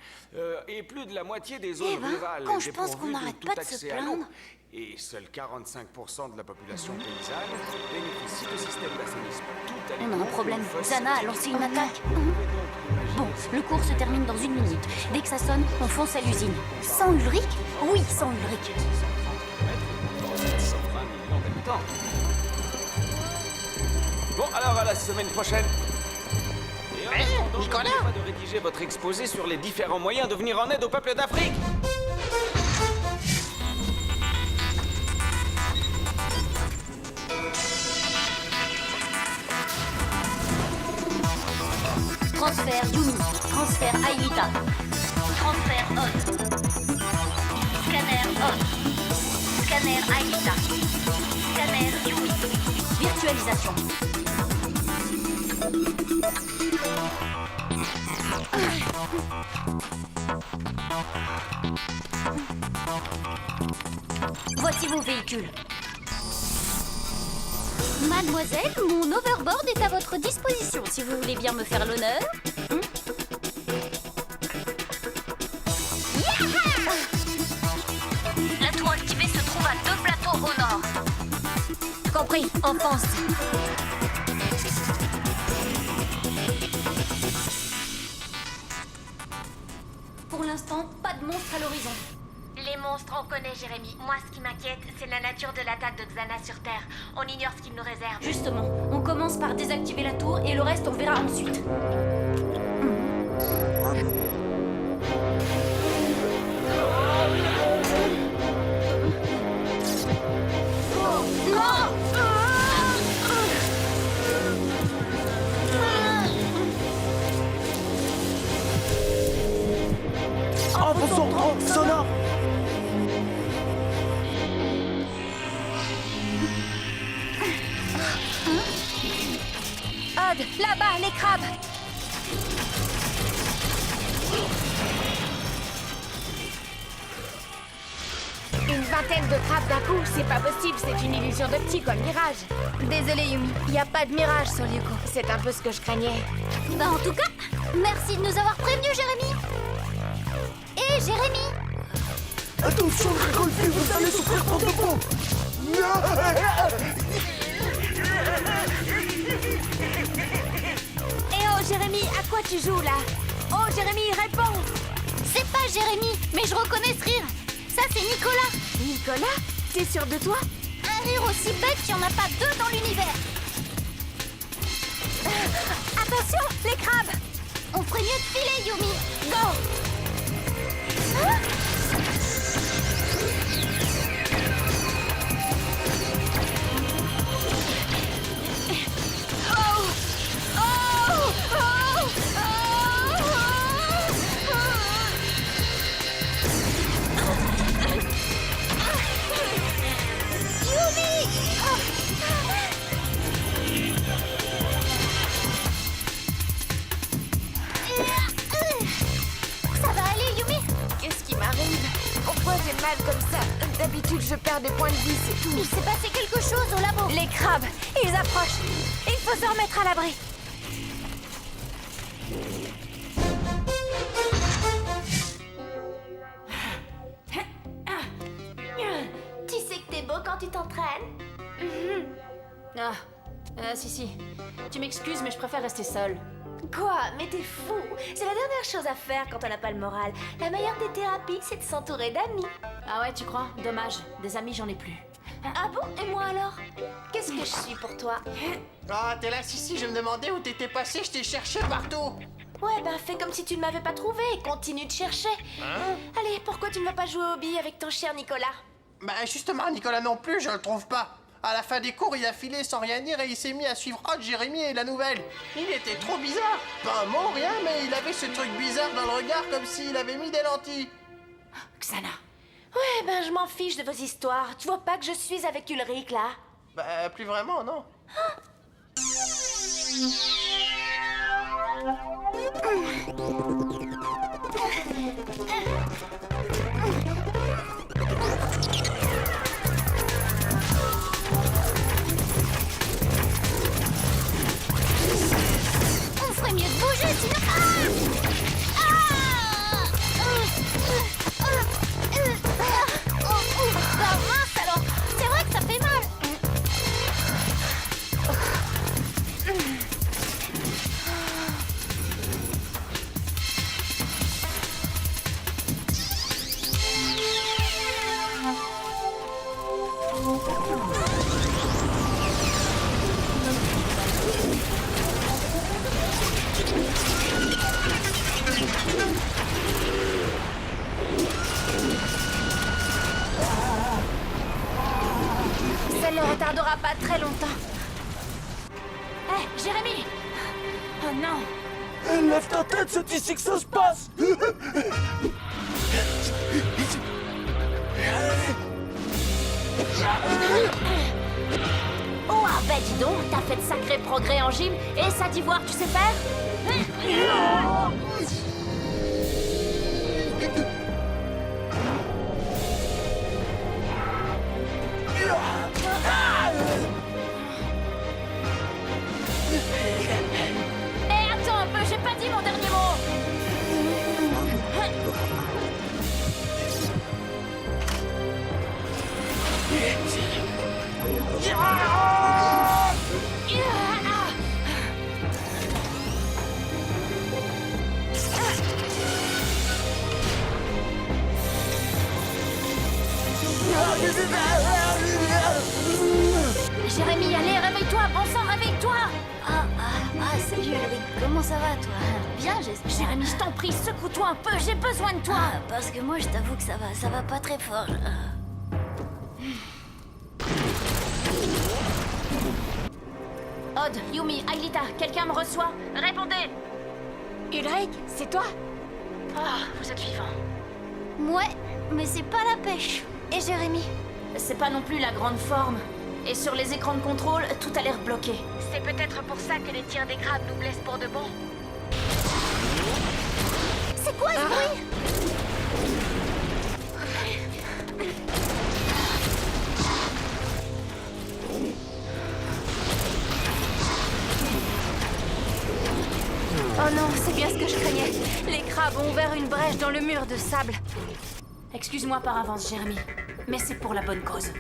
[SPEAKER 8] Et plus de la moitié des zones rurales
[SPEAKER 3] quand je
[SPEAKER 8] est
[SPEAKER 3] pense qu'on
[SPEAKER 8] dépourvue
[SPEAKER 3] n'arrête pas de se
[SPEAKER 8] accès à l'eau.
[SPEAKER 3] plaindre.
[SPEAKER 8] Et seuls 45% de la population paysanne bénéficie de systèmes d'assainissement. Tout à
[SPEAKER 3] On a un problème.
[SPEAKER 8] fosse
[SPEAKER 3] Zana a
[SPEAKER 8] septique.
[SPEAKER 3] lancé une attaque. Bon, le cours se termine dans 1 minute. Dès que ça sonne, on fonce à l'usine. Sans Ulrich? Oui, sans Ulrich.
[SPEAKER 8] 120 millions d'habitants. Bon, alors à la semaine prochaine. Et en attendant, n'oubliez pas de rédiger votre exposé sur les différents moyens de venir en aide au peuple d'Afrique.
[SPEAKER 3] Transfert Yumi. Transfert Aïlita. Transfert Hot. Scanner Hot. Scanner Aïlita. Scanner Yumi. Virtualisation. Voici vos véhicules. Mademoiselle, mon overboard est à votre disposition si vous voulez bien me faire l'honneur. L'atout activé se trouve à 2 plateaux au nord. Compris, on fonce. Pour l'instant, pas de monstre à l'horizon.
[SPEAKER 10] Les monstres, on connaît, Jérémy. Moi, ce qui m'inquiète, c'est la nature de l'attaque de Xana sur Terre. On ignore ce qu'il nous réserve.
[SPEAKER 3] Justement, on commence par désactiver la tour et le reste on verra ensuite.
[SPEAKER 2] Sonore.
[SPEAKER 3] Odd, là-bas, les crabes.
[SPEAKER 10] Une vingtaine de crabes d'un coup, c'est pas possible, c'est une illusion d'optique comme mirage.
[SPEAKER 1] Désolée, Yumi, y a pas de mirage sur Lyoko.
[SPEAKER 10] C'est un peu ce que je craignais.
[SPEAKER 3] Bah en tout cas, merci de nous avoir prévenus, Jérémy. Et Jérémy.
[SPEAKER 2] Attention, récoltez, vous allez souffrir pour de bon.
[SPEAKER 10] Eh oh, Jérémy, à quoi tu joues là? Oh, Jérémy, réponds!
[SPEAKER 3] C'est pas Jérémy, mais je reconnais ce rire. Ça, c'est Nicolas.
[SPEAKER 10] Nicolas? T'es sûr de toi?
[SPEAKER 3] Un rire aussi bête qu'il n'y en a pas 2 dans l'univers.
[SPEAKER 10] Attention, les crabes!
[SPEAKER 3] On ferait mieux de filer, Yumi.
[SPEAKER 10] Go!
[SPEAKER 3] Ça va aller, Yumi?
[SPEAKER 10] Qu'est-ce qui m'arrive? Pourquoi j'ai mal comme ça? D'habitude, je perds des points de vie, c'est tout.
[SPEAKER 3] Il s'est passé quelque chose au labo.
[SPEAKER 10] Les crabes, ils approchent. Il faut se remettre à l'abri.
[SPEAKER 1] Tu sais que t'es beau quand tu t'entraînes?
[SPEAKER 4] Ah, si. Tu m'excuses, mais je préfère rester seule.
[SPEAKER 1] Quoi? Mais t'es fou! C'est la dernière chose à faire quand on n'a pas le moral. La meilleure des thérapies, c'est de s'entourer d'amis.
[SPEAKER 4] Ah ouais, tu crois? Dommage. Des amis, j'en ai plus.
[SPEAKER 1] Ah bon? Et moi alors? Qu'est-ce que je suis pour toi?
[SPEAKER 5] Ah, t'es là, si, je me demandais où t'étais passé, je t'ai cherché partout.
[SPEAKER 1] Ouais, ben fais comme si tu ne m'avais pas trouvé et continue de chercher. Allez, pourquoi tu ne vas pas jouer au billes avec ton cher Nicolas?
[SPEAKER 5] Bah justement, Nicolas non plus, je le trouve pas. À la fin des cours, il a filé sans rien dire et il s'est mis à suivre Hot, Jérémy et la nouvelle. Il était trop bizarre. Pas un mot, rien, mais il avait ce truc bizarre dans le regard comme s'il avait mis des lentilles.
[SPEAKER 4] Xana.
[SPEAKER 1] Ouais, ben je m'en fiche de vos histoires. Tu vois pas que je suis avec Ulrich, là?
[SPEAKER 5] Bah plus vraiment, non.
[SPEAKER 4] tardera pas très longtemps. Hé, Jérémy! Oh non!
[SPEAKER 9] Lève ta tête, c'est ici que ça se passe.
[SPEAKER 4] Oh, ah ben dis donc, t'as fait de sacrés progrès en gym, et ça d'ivoire, tu sais faire? Eh, attends un peu, j'ai pas dit mon dernier mot! Jérémy, allez, réveille-toi, bon sang, réveille-toi!
[SPEAKER 3] Salut Ulrich, comment ça va toi? Bien, j'espère.
[SPEAKER 4] Jérémy, je t'en prie, secoue-toi un peu, j'ai besoin de toi!
[SPEAKER 3] Parce que moi je t'avoue que ça va pas très fort.
[SPEAKER 4] Odd, Yumi, Aelita, quelqu'un me reçoit? Répondez!
[SPEAKER 1] Ulrich, c'est toi?
[SPEAKER 4] Ah, vous êtes vivant.
[SPEAKER 3] Ouais, mais c'est pas la pêche. Et Jérémy?
[SPEAKER 4] C'est pas non plus la grande forme. Et sur les écrans de contrôle, tout a l'air bloqué.
[SPEAKER 10] C'est peut-être pour ça que les tirs des crabes nous blessent pour de bon.
[SPEAKER 3] C'est quoi ce bruit?
[SPEAKER 1] Oh non, c'est bien ce que je craignais. Les crabes ont ouvert une brèche dans le mur de sable.
[SPEAKER 4] Excuse-moi par avance, Jérémy. Mais c'est pour la bonne cause.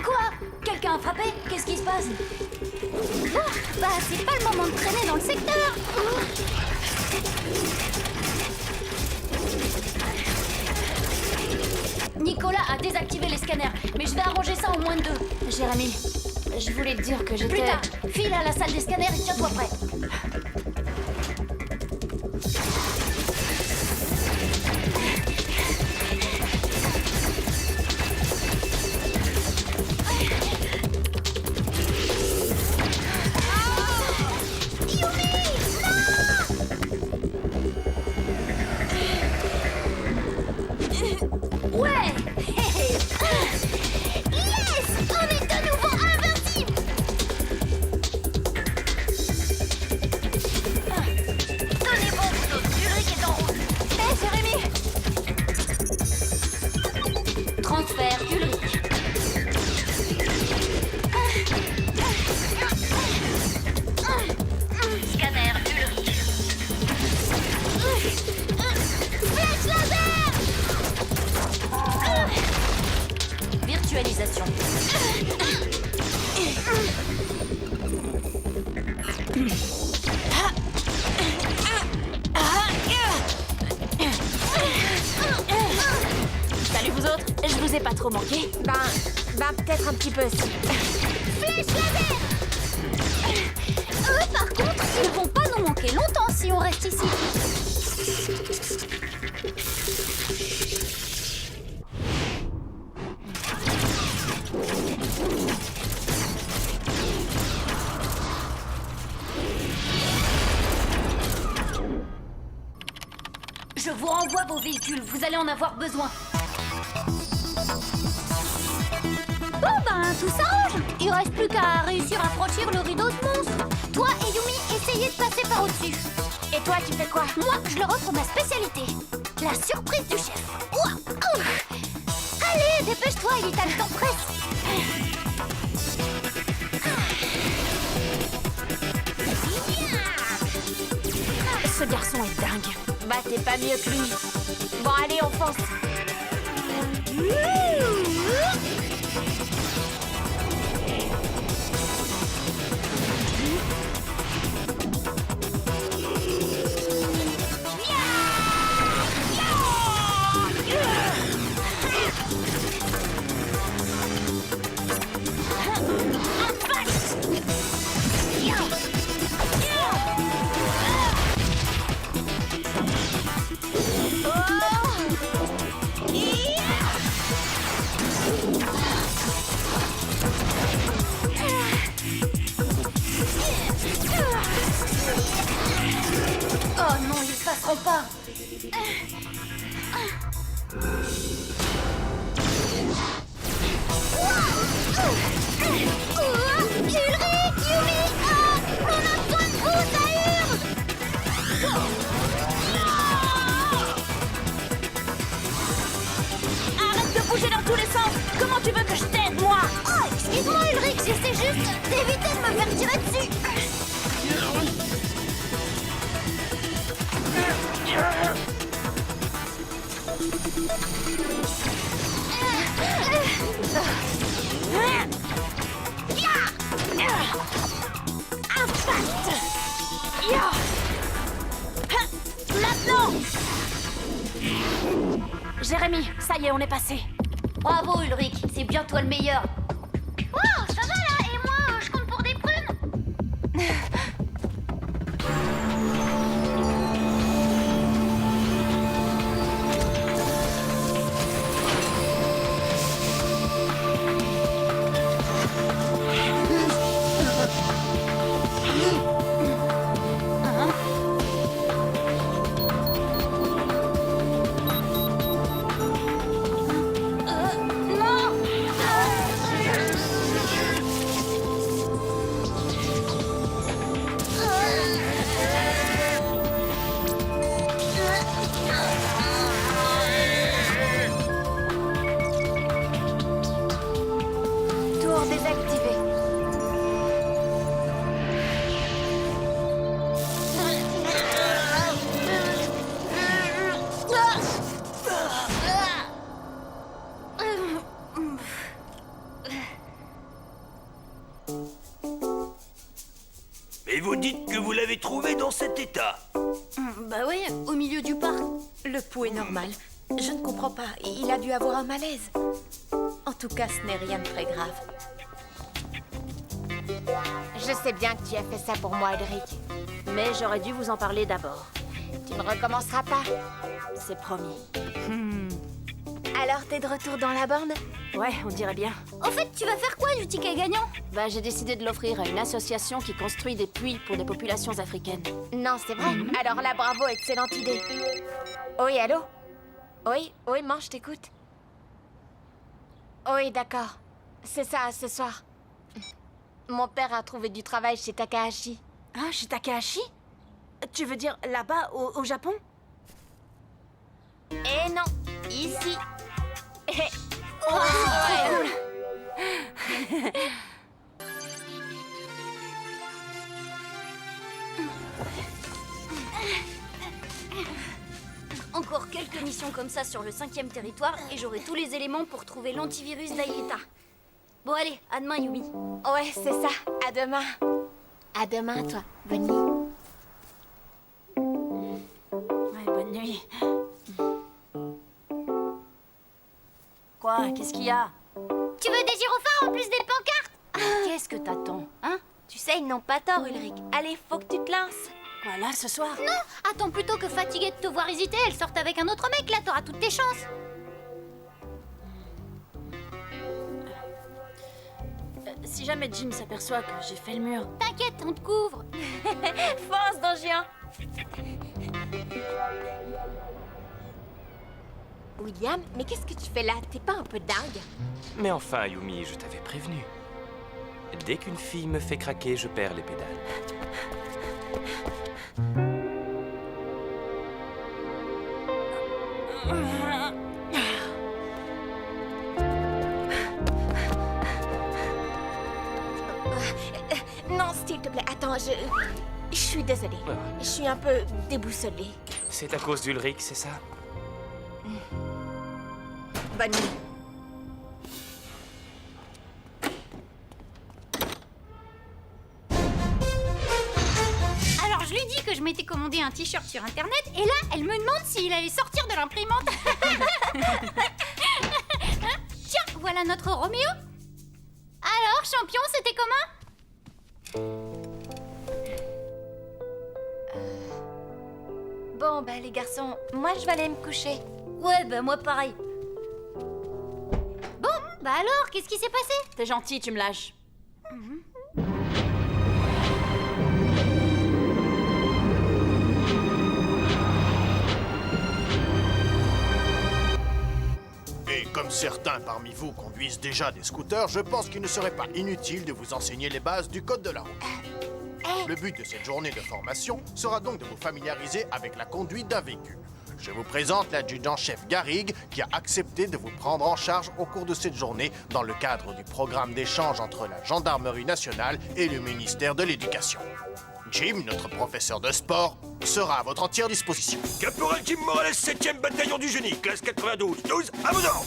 [SPEAKER 3] Quoi? Quelqu'un a frappé? Qu'est-ce qui se passe? Bah, c'est pas le moment de traîner dans le secteur.
[SPEAKER 4] Nicolas a désactivé les scanners, mais je vais arranger ça en moins de 2. Jérémy, je voulais te dire que j'étais...
[SPEAKER 3] Plus tard, file à la salle des scanners et tiens-toi prêt.
[SPEAKER 4] Transfert Ulrich.
[SPEAKER 10] Scanner Ulrich.
[SPEAKER 3] Flèche laser!
[SPEAKER 4] Virtualisation. Salut vous autres, je vous ai pas trop manqué.
[SPEAKER 1] Ben peut-être un petit peu aussi.
[SPEAKER 3] Flèche laser! Eux, par contre, ils vont pas nous manquer longtemps si on reste ici.
[SPEAKER 4] Je vous renvoie vos véhicules, vous allez en avoir besoin.
[SPEAKER 3] Bon ben, tout s'arrange. Il reste plus qu'à réussir à franchir le rideau de monstre. Toi et Yumi, essayez de passer par au-dessus.
[SPEAKER 1] Et toi, tu fais quoi?
[SPEAKER 3] Moi, je leur offre ma spécialité. La surprise du chef. Ouah, ouf. Allez, dépêche-toi, Elita, le temps presse.
[SPEAKER 4] Ce garçon est dingue.
[SPEAKER 1] Bah t'es pas mieux que lui. Bon allez, on fonce.
[SPEAKER 4] bouger dans tous les sens. Comment tu veux que je t'aide, moi?
[SPEAKER 3] Oh, excuse-moi, Ulrich, j'essaie juste d'éviter de me faire tirer dessus.
[SPEAKER 4] Impact! Ya! Maintenant! Jérémy, ça y est, on est passé.
[SPEAKER 3] Bravo, Ulrich, c'est bien toi le meilleur. Oh, ça va là, et moi, je compte pour des prunes.
[SPEAKER 1] Tour désactivé.
[SPEAKER 6] Et vous dites que vous l'avez trouvé dans cet état?
[SPEAKER 7] Bah oui, au milieu du parc. Le pouls est normal. Je ne comprends pas. Il a dû avoir un malaise. En tout cas, ce n'est rien de très grave.
[SPEAKER 1] Je sais bien que tu as fait ça pour moi, Ulrich.
[SPEAKER 4] Mais j'aurais dû vous en parler d'abord.
[SPEAKER 1] Tu ne recommenceras pas.
[SPEAKER 4] C'est promis.
[SPEAKER 1] Alors, t'es de retour dans la borne?
[SPEAKER 4] Ouais, on dirait bien.
[SPEAKER 3] Au fait, tu vas faire quoi du ticket gagnant?
[SPEAKER 4] Bah, j'ai décidé de l'offrir à une association qui construit des puits pour des populations africaines.
[SPEAKER 1] Non, c'est vrai. Alors là, bravo, excellente idée. Oui, allô? Oui, maman, je t'écoute. Oui, d'accord. C'est ça, ce soir. Mon père a trouvé du travail chez Takahashi.
[SPEAKER 4] Ah, chez Takahashi? Tu veux dire là-bas, au Japon?
[SPEAKER 1] Eh non, ici.
[SPEAKER 3] Encore quelques missions comme ça sur le 5e territoire et j'aurai tous les éléments pour trouver l'antivirus d'Aelita. Bon allez, à demain Yumi.
[SPEAKER 1] Ouais, c'est ça. À demain. À demain, toi. Bonne nuit.
[SPEAKER 4] Ouais, bonne nuit. Quoi? Qu'est-ce qu'il y a?
[SPEAKER 3] Tu veux des gyrophares en plus des pancartes?
[SPEAKER 4] Qu'est-ce que t'attends, hein?
[SPEAKER 1] Tu sais, ils n'ont pas tort, Ulrich. Allez, faut que tu te lances.
[SPEAKER 4] Voilà, ce soir.
[SPEAKER 3] Non, attends plutôt que fatiguée de te voir hésiter, elle sorte avec un autre mec, là t'auras toutes tes chances.
[SPEAKER 4] Si jamais Jim s'aperçoit que j'ai fait le mur...
[SPEAKER 3] T'inquiète, on te couvre.
[SPEAKER 1] Fonce, dans géant. William, mais qu'est-ce que tu fais là? T'es pas un peu dingue?
[SPEAKER 11] Mais enfin, Yumi, je t'avais prévenu. Dès qu'une fille me fait craquer, je perds les pédales.
[SPEAKER 1] Non, s'il te plaît, attends, je suis désolée. Je suis un peu déboussolée.
[SPEAKER 11] C'est à cause d'Ulrich, c'est ça?
[SPEAKER 1] Bonne nuit.
[SPEAKER 3] Alors je lui dis que je m'étais commandé un t-shirt sur internet et là elle me demande s'il allait sortir de l'imprimante. Tiens, voilà notre Roméo. Alors champion, c'était comment?
[SPEAKER 1] Bon, bah les garçons, moi je vais aller me coucher.
[SPEAKER 3] Ouais, bah moi pareil. Bon, bah alors, qu'est-ce qui s'est passé?
[SPEAKER 4] T'es gentil, tu me lâches.
[SPEAKER 2] Et comme certains parmi vous conduisent déjà des scooters, je pense qu'il ne serait pas inutile de vous enseigner les bases du code de la route. Le but de cette journée de formation sera donc de vous familiariser avec la conduite d'un véhicule.
[SPEAKER 5] Je vous présente l'adjudant-chef Garrigue qui a accepté de vous prendre en charge au cours de cette journée dans le cadre du programme d'échange entre la Gendarmerie nationale et le ministère de l'Éducation. Jim, notre professeur de sport, sera à votre entière disposition.
[SPEAKER 6] Caporal Jim Morales, 7e bataillon du génie, classe 92, 12, à vos ordres.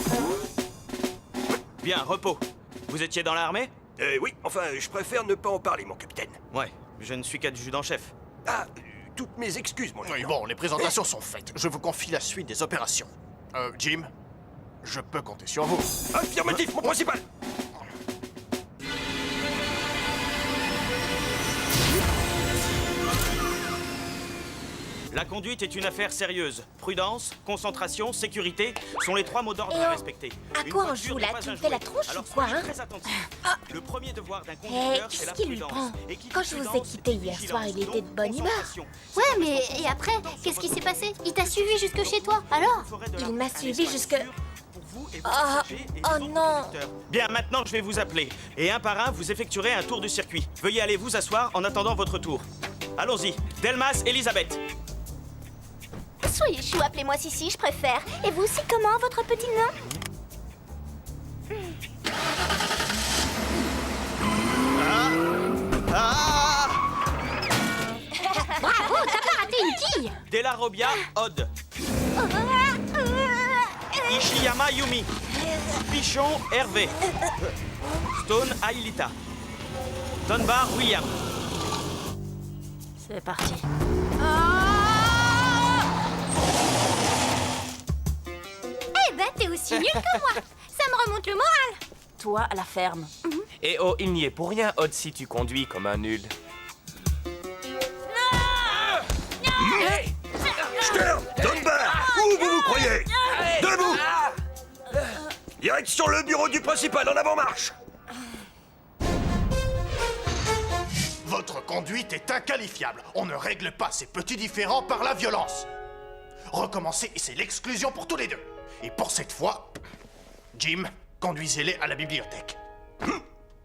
[SPEAKER 12] Bien, repos. Vous étiez dans l'armée?
[SPEAKER 6] Oui, enfin, je préfère ne pas en parler, mon capitaine.
[SPEAKER 12] Ouais, je ne suis qu'adjudant-chef.
[SPEAKER 6] Ah, toutes mes excuses, mon
[SPEAKER 5] Oui,
[SPEAKER 6] lieutenant.
[SPEAKER 5] bon, les présentations sont faites. Je vous confie la suite des opérations. Jim, je peux compter sur vous.
[SPEAKER 6] Affirmatif, mon principal.
[SPEAKER 12] La conduite est une affaire sérieuse. Prudence, concentration, sécurité sont les 3 mots d'ordre à respecter.
[SPEAKER 7] À
[SPEAKER 12] Une
[SPEAKER 7] quoi on
[SPEAKER 12] voiture
[SPEAKER 7] joue
[SPEAKER 12] n'est
[SPEAKER 7] là?
[SPEAKER 12] pas
[SPEAKER 7] Tu
[SPEAKER 12] un
[SPEAKER 7] me fais la
[SPEAKER 12] jouet.
[SPEAKER 7] tronche
[SPEAKER 12] Alors
[SPEAKER 7] ou quoi,
[SPEAKER 12] soyez
[SPEAKER 7] hein?
[SPEAKER 12] très attentifs. Le premier devoir d'un
[SPEAKER 7] Hé,
[SPEAKER 12] conducteur, c'est la
[SPEAKER 7] qu'est-ce qui lui
[SPEAKER 12] prudence.
[SPEAKER 7] prend?
[SPEAKER 12] Et qui dit
[SPEAKER 7] Quand je vous ai
[SPEAKER 12] prudence,
[SPEAKER 7] quitté
[SPEAKER 12] dit
[SPEAKER 7] hier soir, il
[SPEAKER 12] vigilance.
[SPEAKER 7] était de bonne
[SPEAKER 12] Donc,
[SPEAKER 7] humeur.
[SPEAKER 12] concentration.
[SPEAKER 3] Ouais, mais et après, qu'est-ce qui s'est passé? Il t'a suivi jusque chez toi, alors?
[SPEAKER 7] Il m'a suivi jusque...
[SPEAKER 12] Ah,
[SPEAKER 7] oh non.
[SPEAKER 12] Bien, maintenant je vais vous appeler. Et un par un, vous effectuerez un tour du circuit. Veuillez aller vous asseoir en attendant votre tour. Allons-y. Delmas, Elisabeth.
[SPEAKER 3] Soyez chou, appelez-moi Sissi, je préfère. Et vous aussi, comment, votre petit nom? Bravo, t'as pas raté une quille!
[SPEAKER 12] Della Robbia, Odd. Ishiyama, Yumi. Pichon, Hervé. Stone, Ailita. Dunbar, William.
[SPEAKER 4] C'est parti.
[SPEAKER 3] Eh ben, t'es aussi nul que moi! Ça me remonte le moral!
[SPEAKER 4] Toi, à la ferme.
[SPEAKER 11] Et oh, il n'y est pour rien, Odd, si tu conduis comme un nul.
[SPEAKER 6] Stern, Dunbar, où vous vous croyez? Debout. Direction le bureau du principal, en avant-marche.
[SPEAKER 5] Votre conduite est inqualifiable. On ne règle pas ces petits différends par la violence. Recommencez et c'est l'exclusion pour tous les deux. Et pour cette fois, Jim, conduisez-les à la bibliothèque.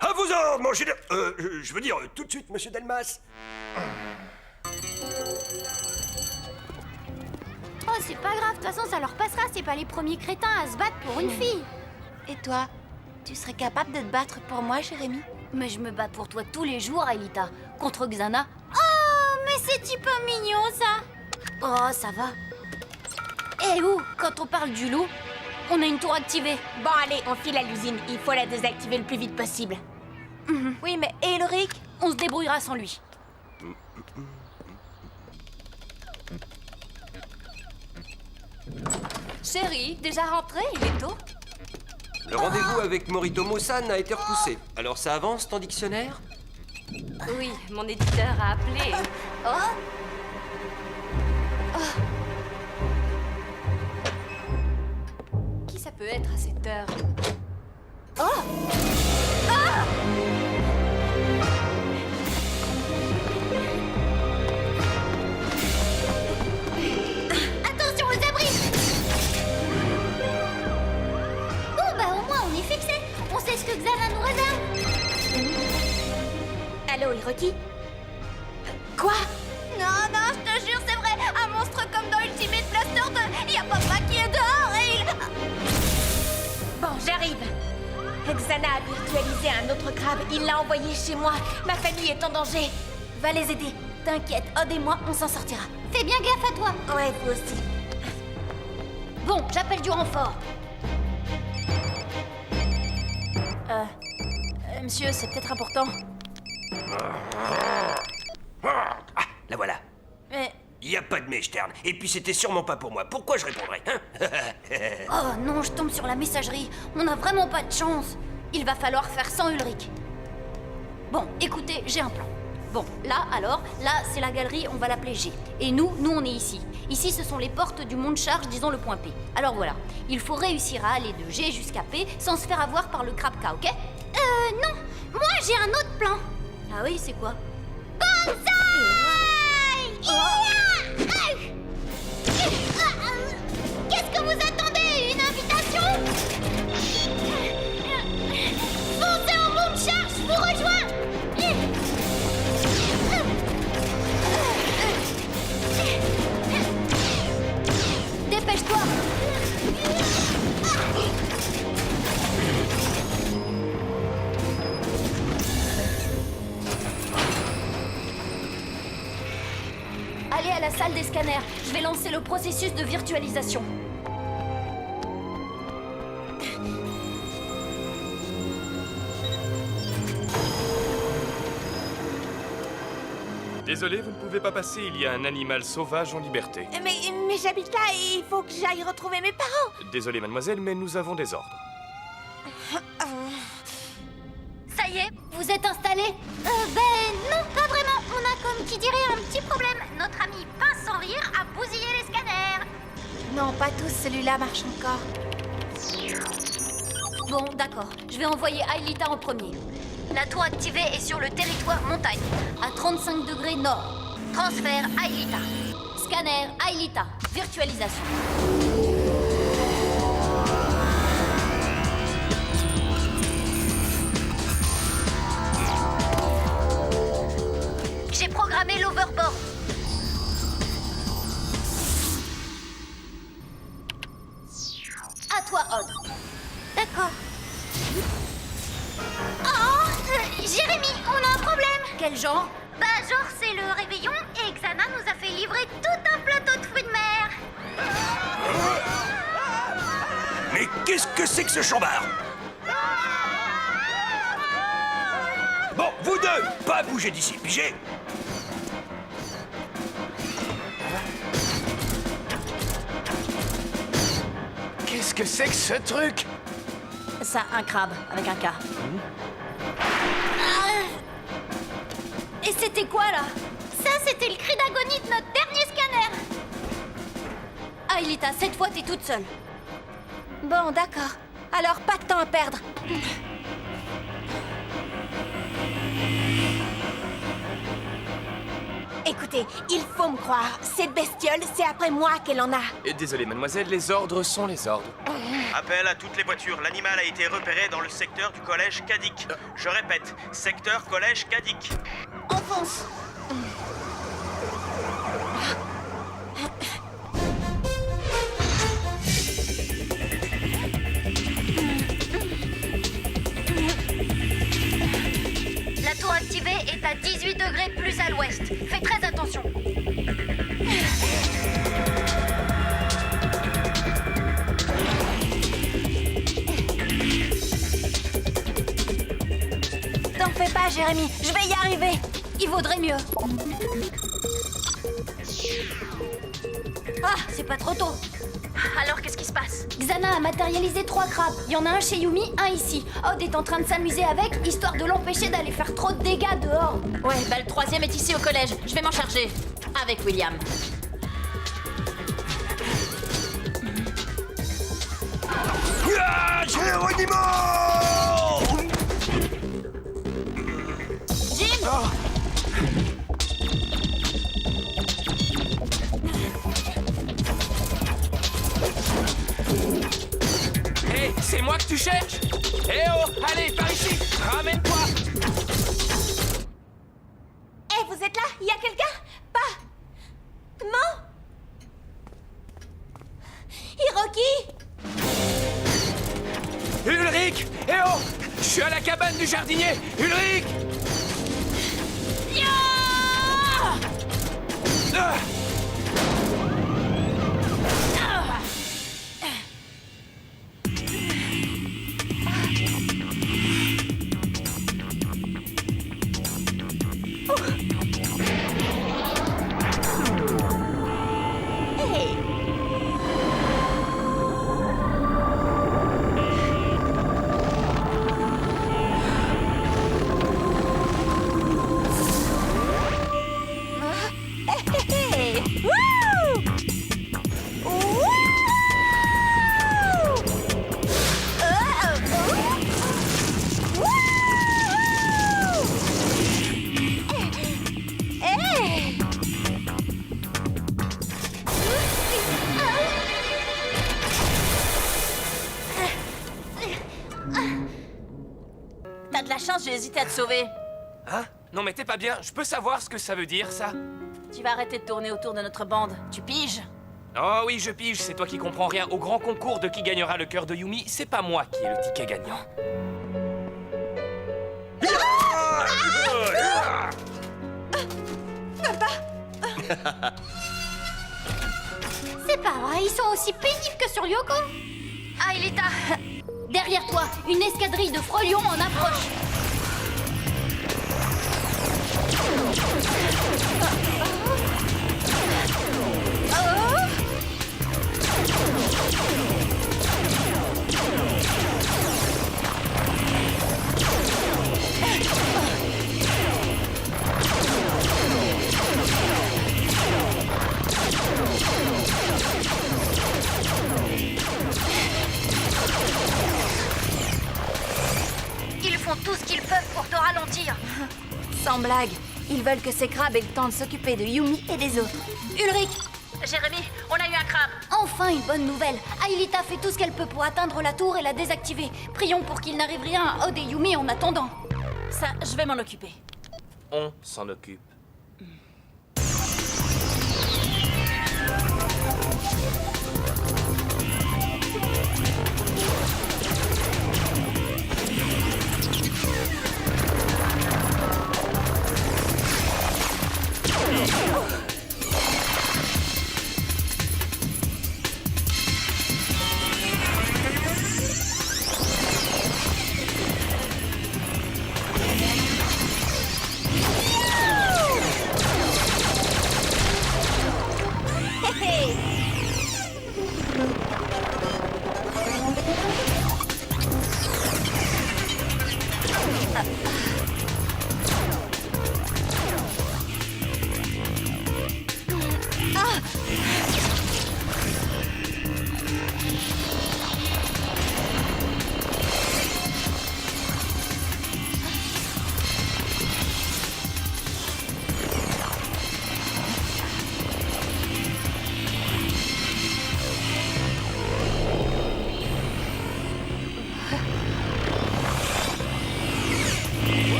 [SPEAKER 6] À vos ordres, mon général. Je veux dire, tout de suite, monsieur Delmas.
[SPEAKER 3] Oh, c'est pas grave, de toute façon, ça leur passera. C'est pas les premiers crétins à se battre pour une fille.
[SPEAKER 1] Et toi, tu serais capable de te battre pour moi, Jérémy?
[SPEAKER 3] Mais je me bats pour toi tous les jours, Aelita. Contre Xana. Oh, mais c'est petit peu mignon, ça. Oh, ça va. Eh où, quand on parle du loup, on a une tour activée.
[SPEAKER 1] Bon, allez, on file à l'usine. Il faut la désactiver le plus vite possible. Oui, mais et Ulrich?
[SPEAKER 3] On se débrouillera sans lui.
[SPEAKER 1] Chérie, déjà rentré? Il est tôt.
[SPEAKER 6] Le rendez-vous avec Morito Mosan a été repoussé. Alors ça avance, ton dictionnaire?
[SPEAKER 1] Oui, mon éditeur a appelé. Qui ça peut être à cette heure?
[SPEAKER 3] Attention aux abris. Bon, bah au moins, on est fixé. On sait ce que Xana nous réserve.
[SPEAKER 1] Allô, Hiroki? Quoi?
[SPEAKER 3] Non, non, je te jure, c'est vrai. Un monstre comme dans Ultimate Blaster 2. Y a papa qui est dehors et il...
[SPEAKER 1] Bon, j'arrive. Xana a virtualisé un autre crabe. Il l'a envoyé chez moi. Ma famille est en danger. Va les aider. T'inquiète, Odd et moi, on s'en sortira.
[SPEAKER 3] Fais bien gaffe à toi.
[SPEAKER 1] Ouais, vous aussi.
[SPEAKER 3] Bon, j'appelle du renfort.
[SPEAKER 4] Monsieur, c'est peut-être important.
[SPEAKER 6] Ah, la voilà.
[SPEAKER 4] Mais
[SPEAKER 6] Y a pas de mais, Stern. Et puis c'était sûrement pas pour moi. Pourquoi je répondrais, hein?
[SPEAKER 3] Oh non, je tombe sur la messagerie. On n'a vraiment pas de chance. Il va falloir faire sans Ulrich. Bon, écoutez, j'ai un plan. Bon, là, alors, là, c'est la galerie, on va l'appeler G. Et nous, on est ici. Ici, ce sont les portes du monde charge, disons le point P. Alors voilà, il faut réussir à aller de G jusqu'à P sans se faire avoir par le Krabka, ok? Non. Moi, j'ai un autre plan. Ah oui, c'est quoi? Banzai! Qu'est-ce que vous attendez? Une invitation? Foncez au monde charge, je vous rejoins!
[SPEAKER 4] la salle des scanners. Je vais lancer le processus de virtualisation.
[SPEAKER 11] Désolé, vous ne pouvez pas passer, il y a un animal sauvage en liberté.
[SPEAKER 7] Mais j'habite là et il faut que j'aille retrouver mes parents.
[SPEAKER 11] Désolé, mademoiselle, mais nous avons des ordres.
[SPEAKER 3] Ça y est, vous êtes installés? Ben non, pas vraiment. On a comme qui dirait un petit problème. Notre ami Pince sans rire a bousillé les scanners.
[SPEAKER 7] Non, pas tous, celui-là marche encore.
[SPEAKER 4] Bon, d'accord. Je vais envoyer Aelita en premier. La tour activée est sur le territoire montagne, à 35 degrés nord. Transfert Aelita. Scanner Aelita. Virtualisation. J'ai programmé l'overboard. À toi, Odd.
[SPEAKER 3] D'accord. Oh, Jérémy, on a un problème.
[SPEAKER 4] Quel genre?
[SPEAKER 3] Bah genre c'est le réveillon et Xana nous a fait livrer tout un plateau de fruits de mer.
[SPEAKER 6] Mais qu'est-ce que c'est que ce chambard? Bon, vous deux, pas bouger d'ici, pigé.
[SPEAKER 5] Qu'est-ce que c'est que ce truc?
[SPEAKER 4] Ça, un crabe, avec un K. Et c'était quoi, là?
[SPEAKER 3] Ça c'était le cri d'agonie de notre dernier scanner.
[SPEAKER 4] Aelita, cette fois, t'es toute seule.
[SPEAKER 7] Bon, d'accord. Alors, pas de temps à perdre. Écoutez, il faut me croire. Cette bestiole, c'est après moi qu'elle en a.
[SPEAKER 11] Désolé, mademoiselle, les ordres sont les ordres.
[SPEAKER 12] Appel à toutes les voitures. L'animal a été repéré dans le secteur du collège Kadik. Je répète, secteur collège Kadik.
[SPEAKER 3] Enfonce.
[SPEAKER 4] La tour activée est à 18 degrés plus à l'ouest. Fais très attention.
[SPEAKER 7] T'en fais pas, Jérémy. Je vais y arriver.
[SPEAKER 4] Il vaudrait mieux. Ah, c'est pas trop tôt. Alors, qu'est-ce qui se passe?
[SPEAKER 3] Xana a matérialisé 3 crabes. Il y en a un chez Yumi, un ici. Odd est en train de s'amuser avec, histoire de l'empêcher d'aller faire trop de dégâts dehors.
[SPEAKER 4] Ouais, bah le troisième est ici au collège. Je vais m'en charger. Avec William.
[SPEAKER 6] Ah, Géronimo!
[SPEAKER 4] Jim!
[SPEAKER 11] Hé, c'est moi que tu cherches? Eh oh, allez, par ici, ramène-toi.
[SPEAKER 7] Eh, vous êtes là? Il y a quelqu'un? Pas... Non? Hiroki?
[SPEAKER 11] Ulrich! Eh oh! Je suis à la cabane du jardinier! Ulrich! Ah!
[SPEAKER 4] T'as de la chance, j'ai hésité à te sauver.
[SPEAKER 11] Hein? Non mais t'es pas bien, je peux savoir ce que ça veut dire, ça?
[SPEAKER 4] Tu vas arrêter de tourner autour de notre bande. Tu piges?
[SPEAKER 11] Oh oui, je pige, c'est toi qui comprends rien. Au grand concours de qui gagnera le cœur de Yumi, c'est pas moi qui ai le ticket gagnant.
[SPEAKER 7] Papa!
[SPEAKER 3] C'est pas vrai, ils sont aussi pénibles que sur Yoko.
[SPEAKER 4] Aelita,
[SPEAKER 3] Derrière toi, une escadrille de frelions en approche.
[SPEAKER 4] ils font tout ce qu'ils peuvent pour te ralentir.
[SPEAKER 1] Sans blague, ils veulent que ces crabes aient le temps de s'occuper de Yumi et des autres.
[SPEAKER 3] Ulrich,
[SPEAKER 4] Jérémy, on a eu un crabe.
[SPEAKER 3] enfin une bonne nouvelle. Aelita fait tout ce qu'elle peut pour atteindre la tour et la désactiver. Prions pour qu'il n'arrive rien à Odd et Yumi en attendant.
[SPEAKER 4] Ça, je vais m'en occuper.
[SPEAKER 11] On s'en occupe.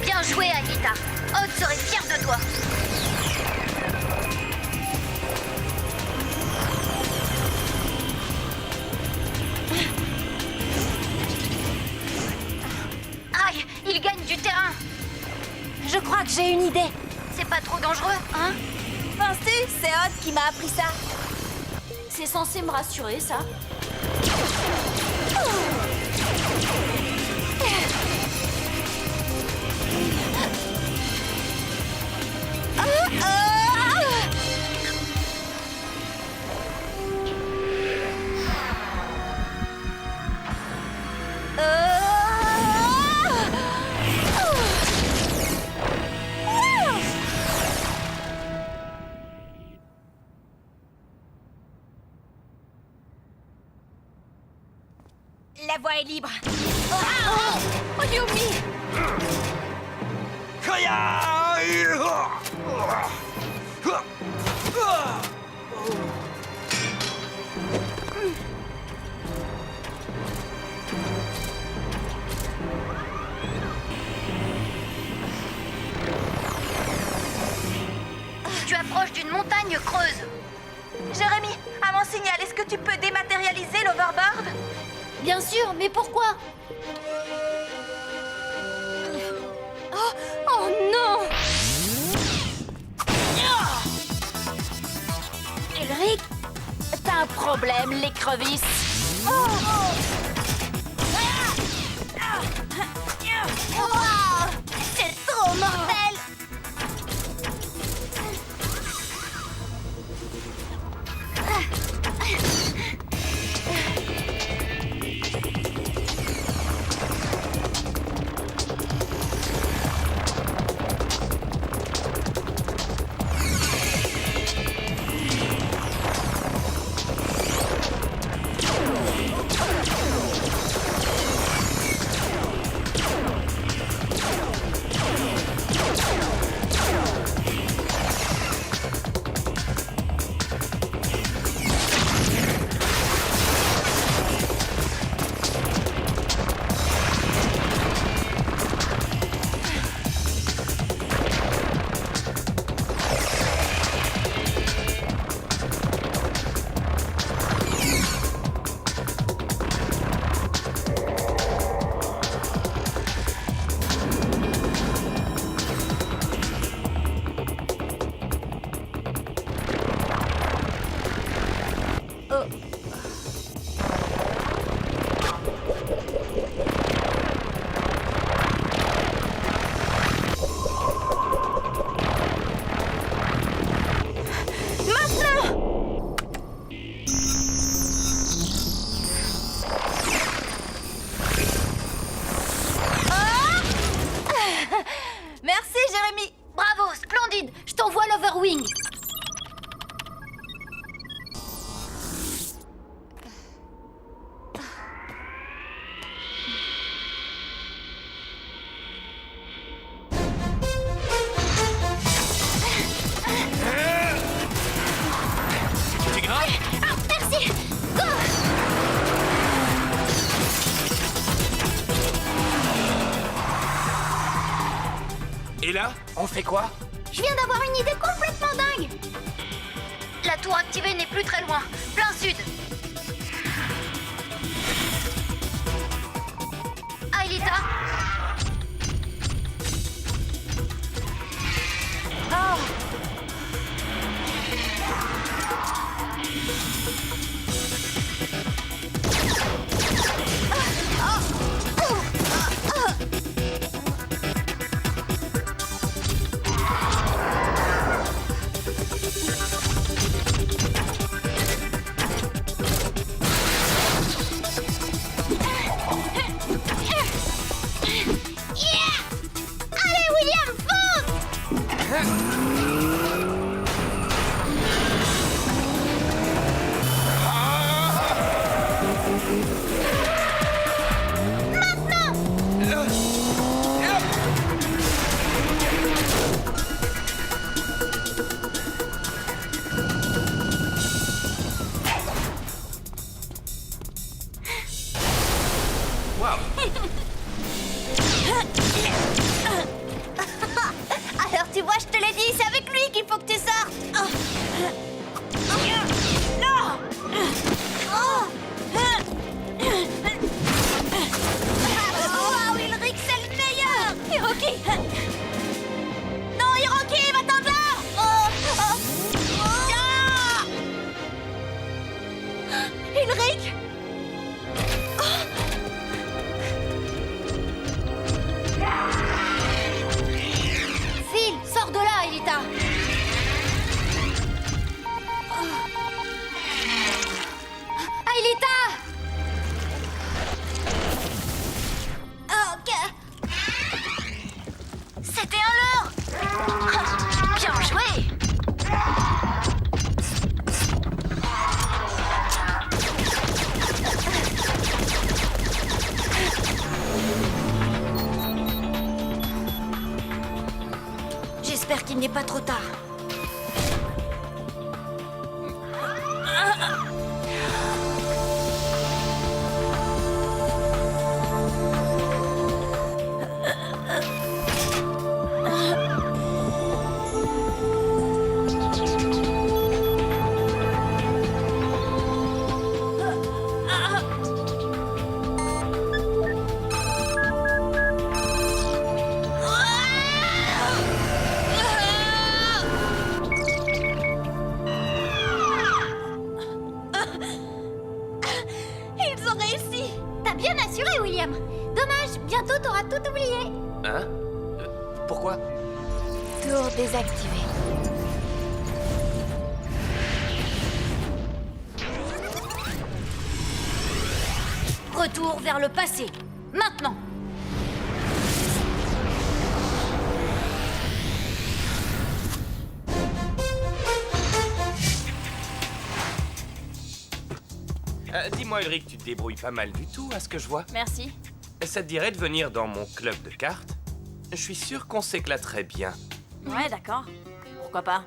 [SPEAKER 4] Bien joué, Aelita. Odd serait fier de toi. Aïe, il gagne du terrain.
[SPEAKER 1] Je crois que j'ai une idée.
[SPEAKER 4] C'est pas trop dangereux, hein?
[SPEAKER 1] Penses-tu? C'est Odd qui m'a appris ça.
[SPEAKER 3] C'est censé me rassurer, ça.
[SPEAKER 1] La voie est libre. Oh, Yumi!
[SPEAKER 4] Tu approches d'une montagne creuse.
[SPEAKER 1] Jérémy, à mon signal, est-ce que tu peux dématérialiser l'overboard?
[SPEAKER 3] Bien sûr, mais pourquoi?
[SPEAKER 1] Oh non!
[SPEAKER 4] Ulrich, t'as un problème, l'écrevisse.
[SPEAKER 3] C'est trop mortel!
[SPEAKER 11] Et là, on fait quoi?
[SPEAKER 3] Je viens d'avoir une idée complètement dingue. La tour activée n'est plus très loin. Plein sud. Aelita.
[SPEAKER 4] Oh.
[SPEAKER 3] Allez, William, fonce! Alors tu vois, je te l'ai dit, c'est avec lui qu'il faut que tu sortes. Non. Oh, Ulrich, c'est le meilleur. Hiroki. Non, Hiroki, va-t'en de là. Ulrich. Phil, sors de là, Aelita. Aelita. Ok. C'était un leurre. Bien joué. J'espère qu'il n'est pas trop tard. Ils ont réussi. T'as bien assuré, William. Dommage, bientôt t'auras tout oublié.
[SPEAKER 11] Hein? Pourquoi?
[SPEAKER 1] Tour désactivé.
[SPEAKER 3] Retour vers le passé. Maintenant.
[SPEAKER 11] Dis-moi, Ulrich, tu te débrouilles pas mal du tout, à ce que je vois.
[SPEAKER 4] Merci.
[SPEAKER 11] Ça te dirait de venir dans mon club de cartes? Je suis sûr qu'on s'éclaterait bien.
[SPEAKER 4] Ouais, d'accord. Pourquoi pas?